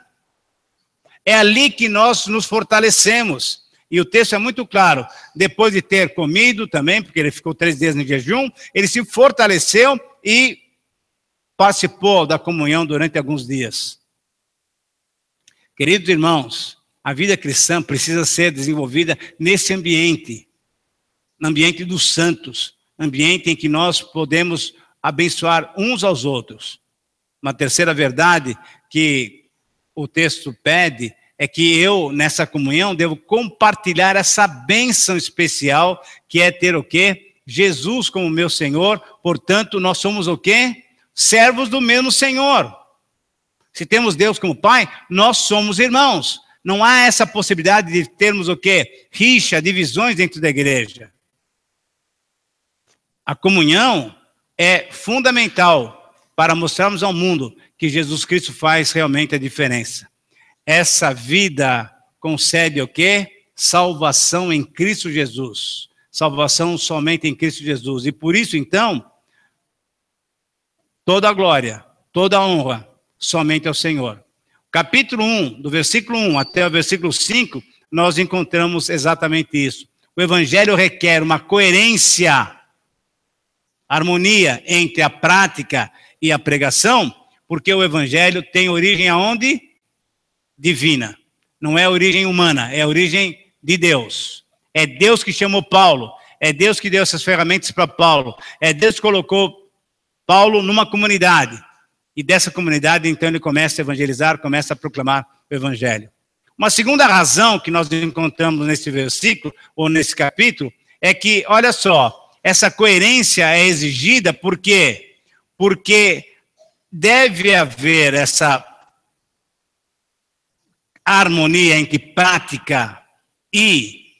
É ali que nós nos fortalecemos. E o texto é muito claro. Depois de ter comido também, porque ele ficou 3 dias no jejum, ele se fortaleceu e participou da comunhão durante alguns dias. Queridos irmãos, a vida cristã precisa ser desenvolvida nesse ambiente, no ambiente dos santos, ambiente em que nós podemos abençoar uns aos outros. Uma terceira verdade que o texto pede é que eu, nessa comunhão, devo compartilhar essa bênção especial que é ter o quê? Jesus como meu Senhor, portanto, nós somos o quê? Servos do mesmo Senhor. Se temos Deus como Pai, nós somos irmãos. Não há essa possibilidade de termos o quê? Rixa, divisões dentro da igreja. A comunhão é fundamental para mostrarmos ao mundo que Jesus Cristo faz realmente a diferença. Essa vida concede o quê? Salvação em Cristo Jesus. Salvação somente em Cristo Jesus. E por isso, então, toda a glória, toda a honra, somente ao Senhor. Capítulo 1, do versículo 1 até o versículo 5, nós encontramos exatamente isso. O Evangelho requer uma coerência, harmonia entre a prática e a pregação, porque o Evangelho tem origem aonde? Divina. Não é origem humana, é origem de Deus. É Deus que chamou Paulo, é Deus que deu essas ferramentas para Paulo, é Deus que colocou Paulo numa comunidade. E dessa comunidade, então, ele começa a evangelizar, começa a proclamar o Evangelho. Uma segunda razão que nós encontramos nesse versículo, ou nesse capítulo, é que, olha só, essa coerência é exigida por quê? Porque deve haver essa harmonia entre prática e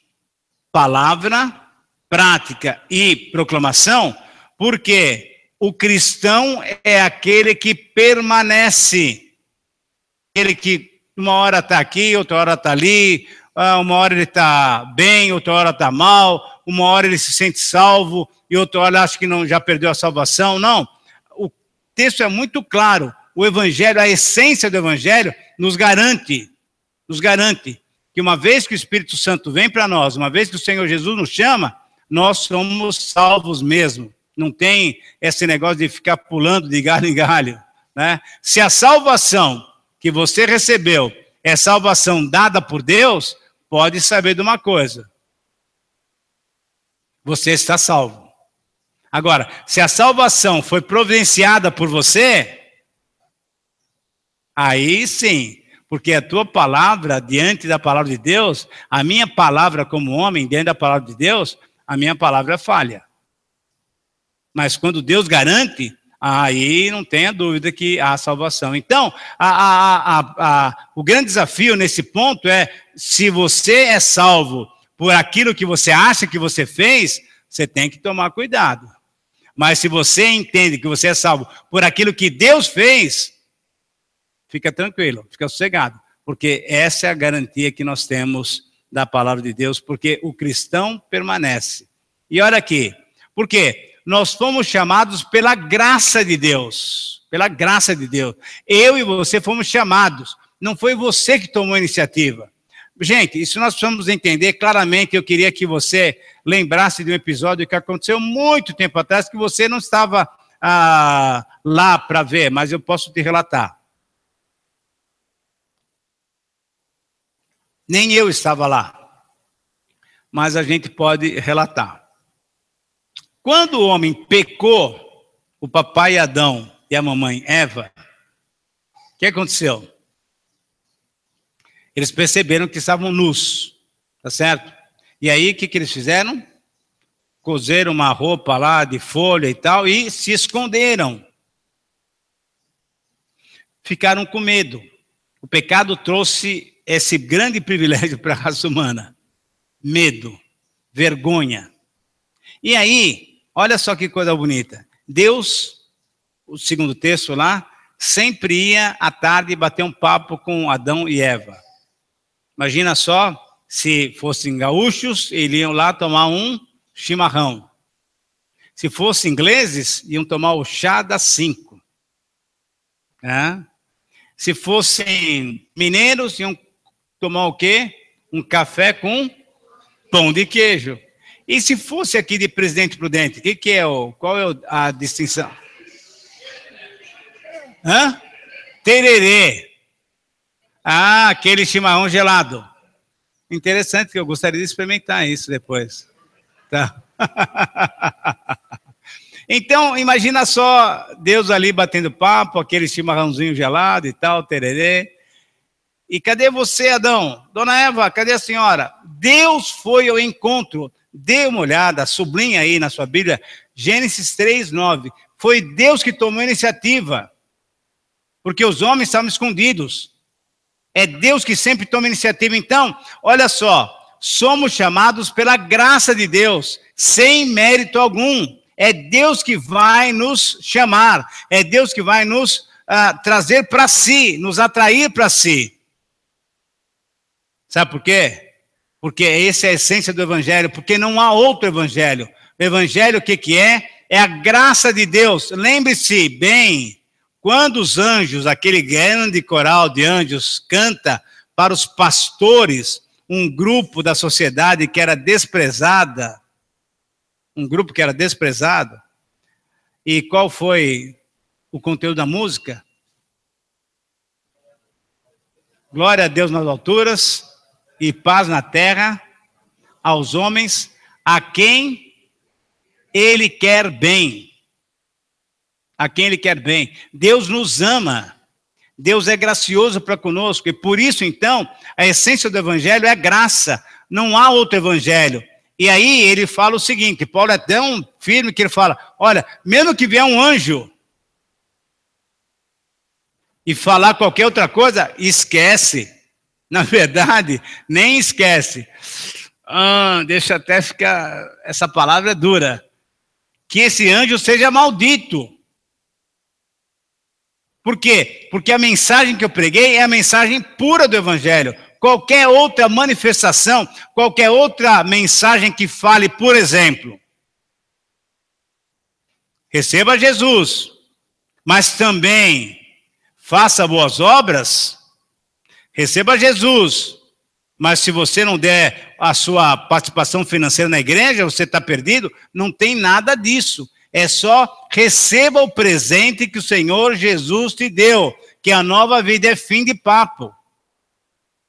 palavra, prática e proclamação, porque o cristão é aquele que permanece, aquele que uma hora está aqui, outra hora está ali, uma hora ele está bem, outra hora está mal, uma hora ele se sente salvo e outra hora acha que não, já perdeu a salvação. Não, o texto é muito claro, o Evangelho, a essência do Evangelho nos garante que uma vez que o Espírito Santo vem para nós, uma vez que o Senhor Jesus nos chama, nós somos salvos mesmo. Não tem esse negócio de ficar pulando de galho em galho, né? Se a salvação que você recebeu é salvação dada por Deus, pode saber de uma coisa. Você está salvo. Agora, se a salvação foi providenciada por você, aí sim, porque a tua palavra diante da palavra de Deus, a minha palavra como homem diante da palavra de Deus, a minha palavra é falha. Mas quando Deus garante, aí não tenha dúvida que há salvação. Então, o grande desafio nesse ponto é, se você é salvo por aquilo que você acha que você fez, você tem que tomar cuidado. Mas se você entende que você é salvo por aquilo que Deus fez, fica tranquilo, fica sossegado. Porque essa é a garantia que nós temos da palavra de Deus, porque o cristão permanece. E olha aqui, por quê? Nós fomos chamados pela graça de Deus. Pela graça de Deus. Eu e você fomos chamados. Não foi você que tomou a iniciativa. Gente, isso nós precisamos entender claramente. Eu queria que você lembrasse de um episódio que aconteceu muito tempo atrás, que você não estava lá para ver, mas eu posso te relatar. Nem eu estava lá. Mas a gente pode relatar. Quando o homem pecou, o papai Adão e a mamãe Eva, o que aconteceu? Eles perceberam que estavam nus, tá certo? E aí, o que eles fizeram? Cozeram uma roupa lá de folha e tal, e se esconderam. Ficaram com medo. O pecado trouxe esse grande privilégio para a raça humana. Medo, vergonha. E aí, olha só que coisa bonita. Deus o segundo texto lá, sempre ia à tarde bater um papo com Adão e Eva. Imagina só, se fossem gaúchos, eles iam lá tomar um chimarrão. Se fossem ingleses, iam tomar o chá das 5. Né? Se fossem mineiros, iam tomar o quê? Um café com pão de queijo. E se fosse aqui de Presidente Prudente, qual é a distinção? Tererê. Aquele chimarrão gelado. Interessante, que eu gostaria de experimentar isso depois. Tá. Então, imagina só Deus ali batendo papo, aquele chimarrãozinho gelado e tal, tererê. E cadê você, Adão? Dona Eva, cadê a senhora? Deus foi ao encontro. Dê uma olhada, sublinha aí na sua Bíblia, Gênesis 3:9. Foi Deus que tomou a iniciativa, porque os homens estavam escondidos. É Deus que sempre toma a iniciativa. Então, olha só, somos chamados pela graça de Deus, sem mérito algum. É Deus que vai nos chamar, é Deus que vai nos trazer para si, nos atrair para si. Sabe por quê? Porque essa é a essência do Evangelho, porque não há outro Evangelho. O Evangelho, o que é? É a graça de Deus. Lembre-se bem, quando os anjos, aquele grande coral de anjos, canta para os pastores, um grupo da sociedade que era desprezada, e qual foi o conteúdo da música? Glória a Deus nas alturas e paz na terra aos homens a quem Ele quer bem. A quem Ele quer bem. Deus nos ama. Deus é gracioso para conosco. E por isso, então, a essência do Evangelho é graça. Não há outro Evangelho. E aí ele fala o seguinte, Paulo é tão firme que ele fala, olha, mesmo que vier um anjo e falar qualquer outra coisa, esquece. Na verdade, nem esquece. Deixa até ficar, essa palavra é dura. Que esse anjo seja maldito. Por quê? Porque a mensagem que eu preguei é a mensagem pura do Evangelho. Qualquer outra manifestação, qualquer outra mensagem que fale, por exemplo, receba Jesus, mas também faça boas obras. Receba Jesus, mas se você não der a sua participação financeira na igreja, você está perdido. Não tem nada disso. É só receba o presente que o Senhor Jesus te deu, que a nova vida é fim de papo.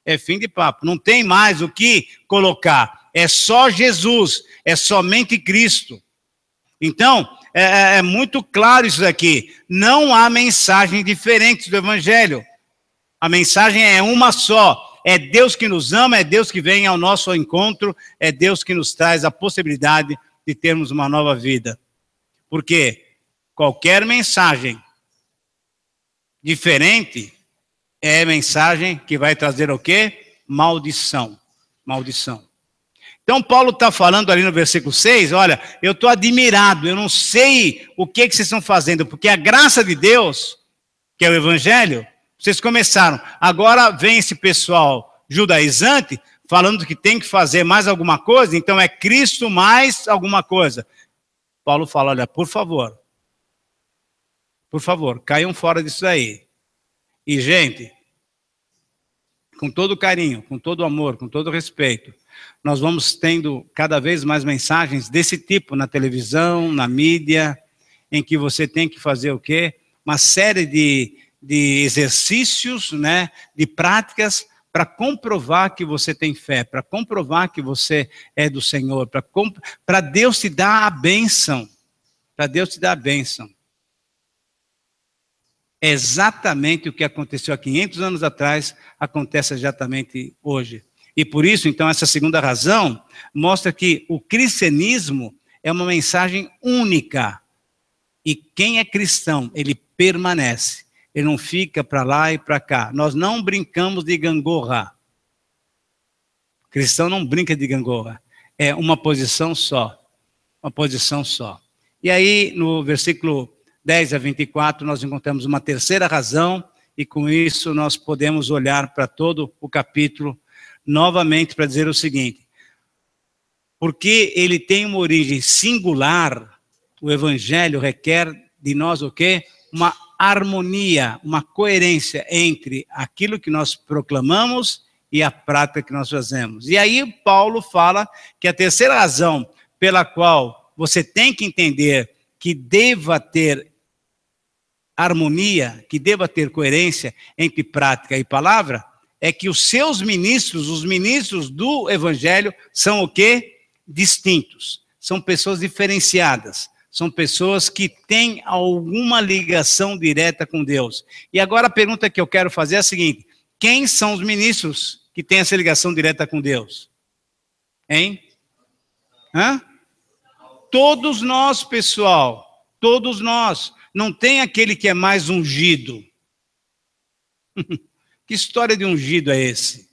É fim de papo. Não tem mais o que colocar. É só Jesus, é somente Cristo. Então, é muito claro isso aqui. Não há mensagem diferente do Evangelho. A mensagem é uma só. É Deus que nos ama, é Deus que vem ao nosso encontro, é Deus que nos traz a possibilidade de termos uma nova vida. Porque qualquer mensagem diferente é mensagem que vai trazer o quê? Maldição. Maldição. Então Paulo está falando ali no versículo 6, olha, eu estou admirado, eu não sei o que vocês estão fazendo, porque a graça de Deus, que é o Evangelho, vocês começaram. Agora vem esse pessoal judaizante falando que tem que fazer mais alguma coisa, então é Cristo mais alguma coisa. Paulo fala, olha, por favor, caiam fora disso aí. E, gente, com todo carinho, com todo amor, com todo respeito, nós vamos tendo cada vez mais mensagens desse tipo na televisão, na mídia, em que você tem que fazer o quê? Uma série de exercícios, né, de práticas para comprovar que você tem fé, para comprovar que você é do Senhor, para Deus te dar a bênção, para Deus te dar a bênção. É exatamente o que aconteceu há 500 anos atrás, acontece exatamente hoje. E por isso, então, essa segunda razão mostra que o cristianismo é uma mensagem única. E quem é cristão, ele permanece. Ele não fica para lá e para cá. Nós não brincamos de gangorra. O cristão não brinca de gangorra. É uma posição só. Uma posição só. E aí, no versículo 10 a 24, nós encontramos uma terceira razão, e com isso nós podemos olhar para todo o capítulo novamente para dizer o seguinte: porque ele tem uma origem singular, o Evangelho requer de nós o quê? Uma harmonia, uma coerência entre aquilo que nós proclamamos e a prática que nós fazemos. E aí Paulo fala que a terceira razão pela qual você tem que entender que deva ter harmonia, que deva ter coerência entre prática e palavra, é que os seus ministros, os ministros do Evangelho, são o quê? Distintos. São pessoas diferenciadas. São pessoas que têm alguma ligação direta com Deus. E agora a pergunta que eu quero fazer é a seguinte: quem são os ministros que têm essa ligação direta com Deus? Hein? Hã? Todos nós, pessoal. Todos nós. Não tem aquele que é mais ungido. Que história de ungido é esse?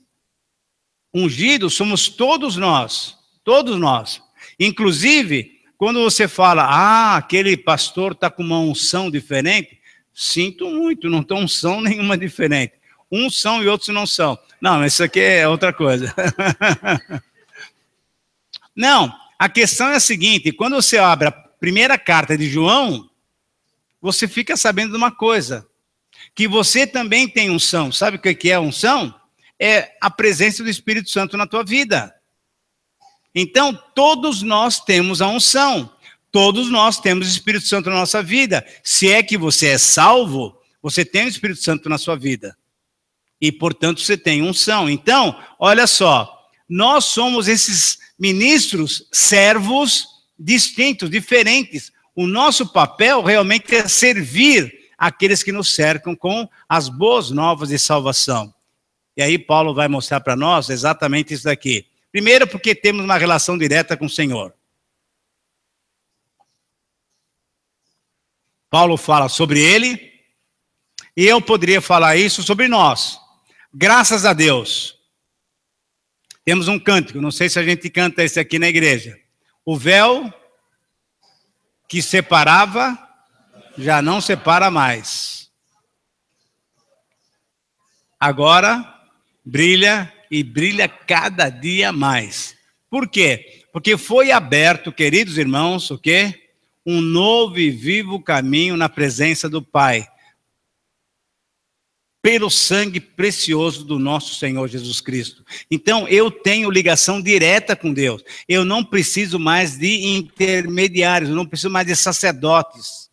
Ungido somos todos nós. Todos nós. Inclusive, quando você fala, aquele pastor está com uma unção diferente, sinto muito, não tem unção nenhuma diferente. Uns são e outros não são. Não, isso aqui é outra coisa. Não, a questão é a seguinte: quando você abre a primeira carta de João, você fica sabendo de uma coisa, que você também tem unção. Sabe o que é unção? É a presença do Espírito Santo na tua vida. Então, todos nós temos a unção. Todos nós temos o Espírito Santo na nossa vida. Se é que você é salvo, você tem o Espírito Santo na sua vida. E, portanto, você tem unção. Então, olha só, nós somos esses ministros, servos distintos, diferentes. O nosso papel realmente é servir aqueles que nos cercam com as boas novas de salvação. E aí Paulo vai mostrar para nós exatamente isso daqui. Primeiro, porque temos uma relação direta com o Senhor. Paulo fala sobre ele, e eu poderia falar isso sobre nós. Graças a Deus. Temos um cântico, não sei se a gente canta esse aqui na igreja. O véu que separava, já não separa mais. Agora, brilha e brilha cada dia mais. Por quê? Porque foi aberto, queridos irmãos, o quê? Um novo e vivo caminho na presença do Pai. Pelo sangue precioso do nosso Senhor Jesus Cristo. Então, eu tenho ligação direta com Deus. Eu não preciso mais de intermediários, eu não preciso mais de sacerdotes.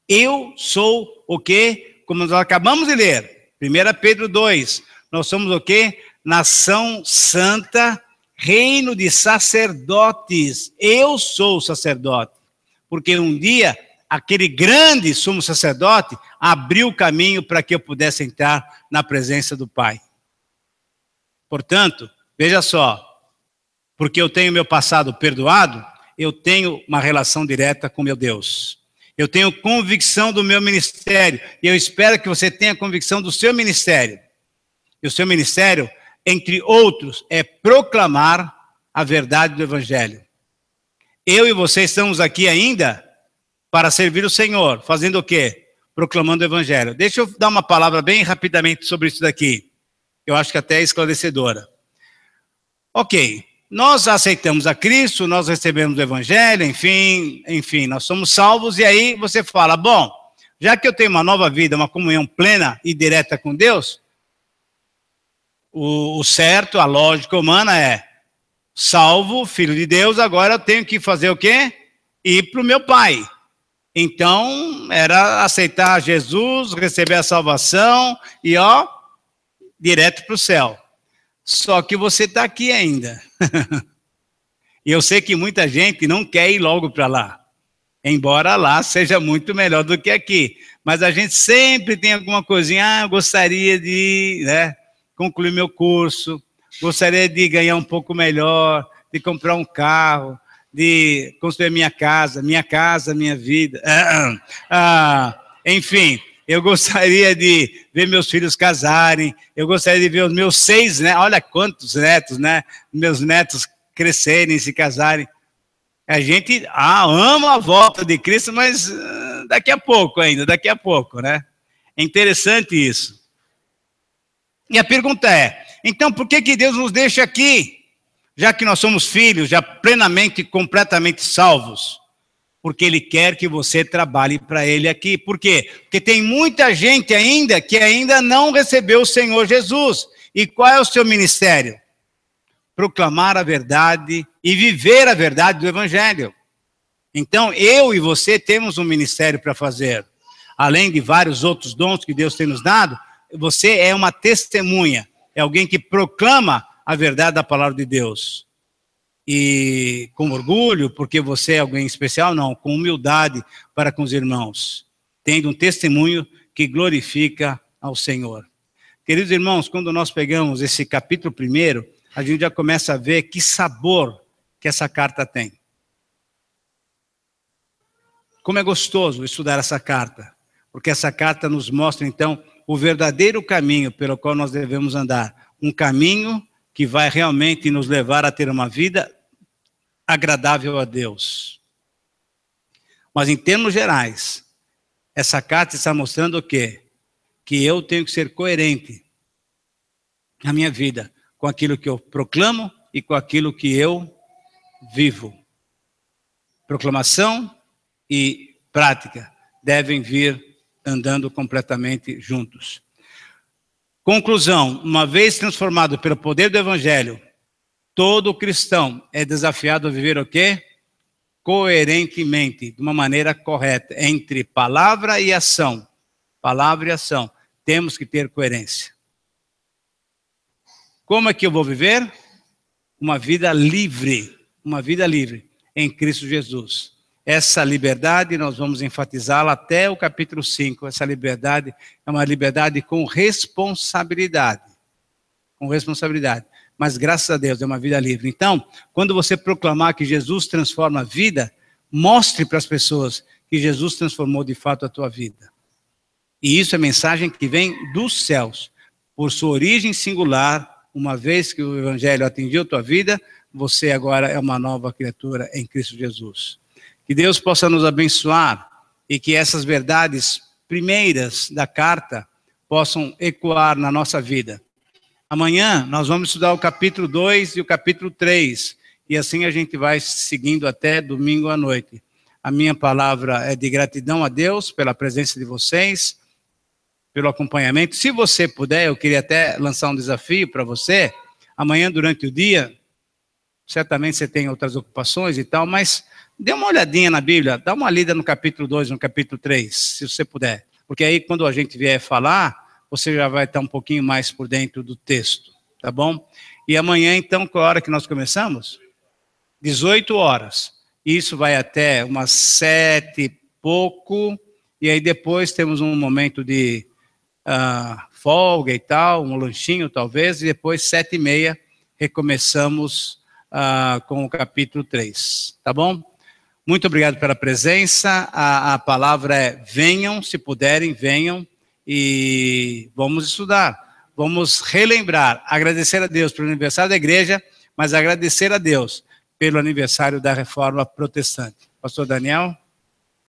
Eu sou o quê? Como nós acabamos de ler, 1 Pedro 2, nós somos o quê? Nação santa, reino de sacerdotes. Eu sou sacerdote, porque um dia aquele grande sumo sacerdote abriu o caminho para que eu pudesse entrar na presença do Pai. Portanto, veja só, porque eu tenho meu passado perdoado, eu tenho uma relação direta com meu Deus. Eu tenho convicção do meu ministério, e eu espero que você tenha convicção do seu ministério. E o seu ministério, entre outros, é proclamar a verdade do Evangelho. Eu e você estamos aqui ainda para servir o Senhor, fazendo o quê? Proclamando o Evangelho. Deixa eu dar uma palavra bem rapidamente sobre isso daqui. Eu acho que até é esclarecedora. Ok, nós aceitamos a Cristo, nós recebemos o Evangelho, enfim, nós somos salvos, e aí você fala, bom, já que eu tenho uma nova vida, uma comunhão plena e direta com Deus, o certo, a lógica humana é, salvo, filho de Deus, agora eu tenho que fazer o quê? Ir para o meu Pai. Então, era aceitar Jesus, receber a salvação e, direto para o céu. Só que você está aqui ainda. E eu sei que muita gente não quer ir logo para lá. Embora lá seja muito melhor do que aqui. Mas a gente sempre tem alguma coisinha, eu gostaria de concluir meu curso, gostaria de ganhar um pouco melhor, de comprar um carro, de construir minha casa, minha vida. Enfim, eu gostaria de ver meus filhos casarem, eu gostaria de ver os meus 6 netos, olha quantos netos, né? Meus netos crescerem, se casarem. A gente ama a volta de Cristo, mas daqui a pouco ainda, daqui a pouco, né? É interessante isso. E a pergunta é, então por que Deus nos deixa aqui? Já que nós somos filhos, já plenamente, completamente salvos. Porque Ele quer que você trabalhe para Ele aqui. Por quê? Porque tem muita gente ainda que ainda não recebeu o Senhor Jesus. E qual é o seu ministério? Proclamar a verdade e viver a verdade do Evangelho. Então, eu e você temos um ministério para fazer. Além de vários outros dons que Deus tem nos dado, você é uma testemunha. É alguém que proclama a verdade da palavra de Deus. E com orgulho, porque você é alguém especial? Não, com humildade para com os irmãos. Tendo um testemunho que glorifica ao Senhor. Queridos irmãos, quando nós pegamos esse capítulo 1, a gente já começa a ver que sabor que essa carta tem. Como é gostoso estudar essa carta, porque essa carta nos mostra, então, o verdadeiro caminho pelo qual nós devemos andar. Um caminho que vai realmente nos levar a ter uma vida agradável a Deus. Mas, em termos gerais, essa carta está mostrando o quê? Que eu tenho que ser coerente na minha vida com aquilo que eu proclamo e com aquilo que eu vivo. Proclamação e prática devem vir andando completamente juntos. Conclusão, uma vez transformado pelo poder do Evangelho, todo cristão é desafiado a viver o quê? Coerentemente, de uma maneira correta, entre palavra e ação. Palavra e ação. Temos que ter coerência. Como é que eu vou viver? Uma vida livre em Cristo Jesus. Essa liberdade nós vamos enfatizá-la até o capítulo 5. Essa liberdade é uma liberdade com responsabilidade. Com responsabilidade. Mas graças a Deus é uma vida livre. Então, quando você proclamar que Jesus transforma a vida, mostre para as pessoas que Jesus transformou de fato a tua vida. E isso é mensagem que vem dos céus. Por sua origem singular, uma vez que o Evangelho atingiu a tua vida, você agora é uma nova criatura em Cristo Jesus. Que Deus possa nos abençoar e que essas verdades primeiras da carta possam ecoar na nossa vida. Amanhã nós vamos estudar o capítulo 2 e o capítulo 3, e assim a gente vai seguindo até domingo à noite. A minha palavra é de gratidão a Deus pela presença de vocês, pelo acompanhamento. Se você puder, eu queria até lançar um desafio para você. Amanhã, durante o dia, certamente você tem outras ocupações e tal, mas dê uma olhadinha na Bíblia, dá uma lida no capítulo 2, no capítulo 3, se você puder. Porque aí, quando a gente vier falar, você já vai estar um pouquinho mais por dentro do texto, tá bom? E amanhã, então, qual hora que nós começamos? 18 horas. Isso vai até umas 7 e pouco, e aí depois temos um momento de folga e tal, um lanchinho talvez, e depois 7h30 recomeçamos com o capítulo 3, tá bom? Muito obrigado pela presença, a palavra é venham, se puderem, venham, e vamos estudar, vamos relembrar, agradecer a Deus pelo aniversário da igreja, mas agradecer a Deus pelo aniversário da Reforma Protestante. Pastor Daniel?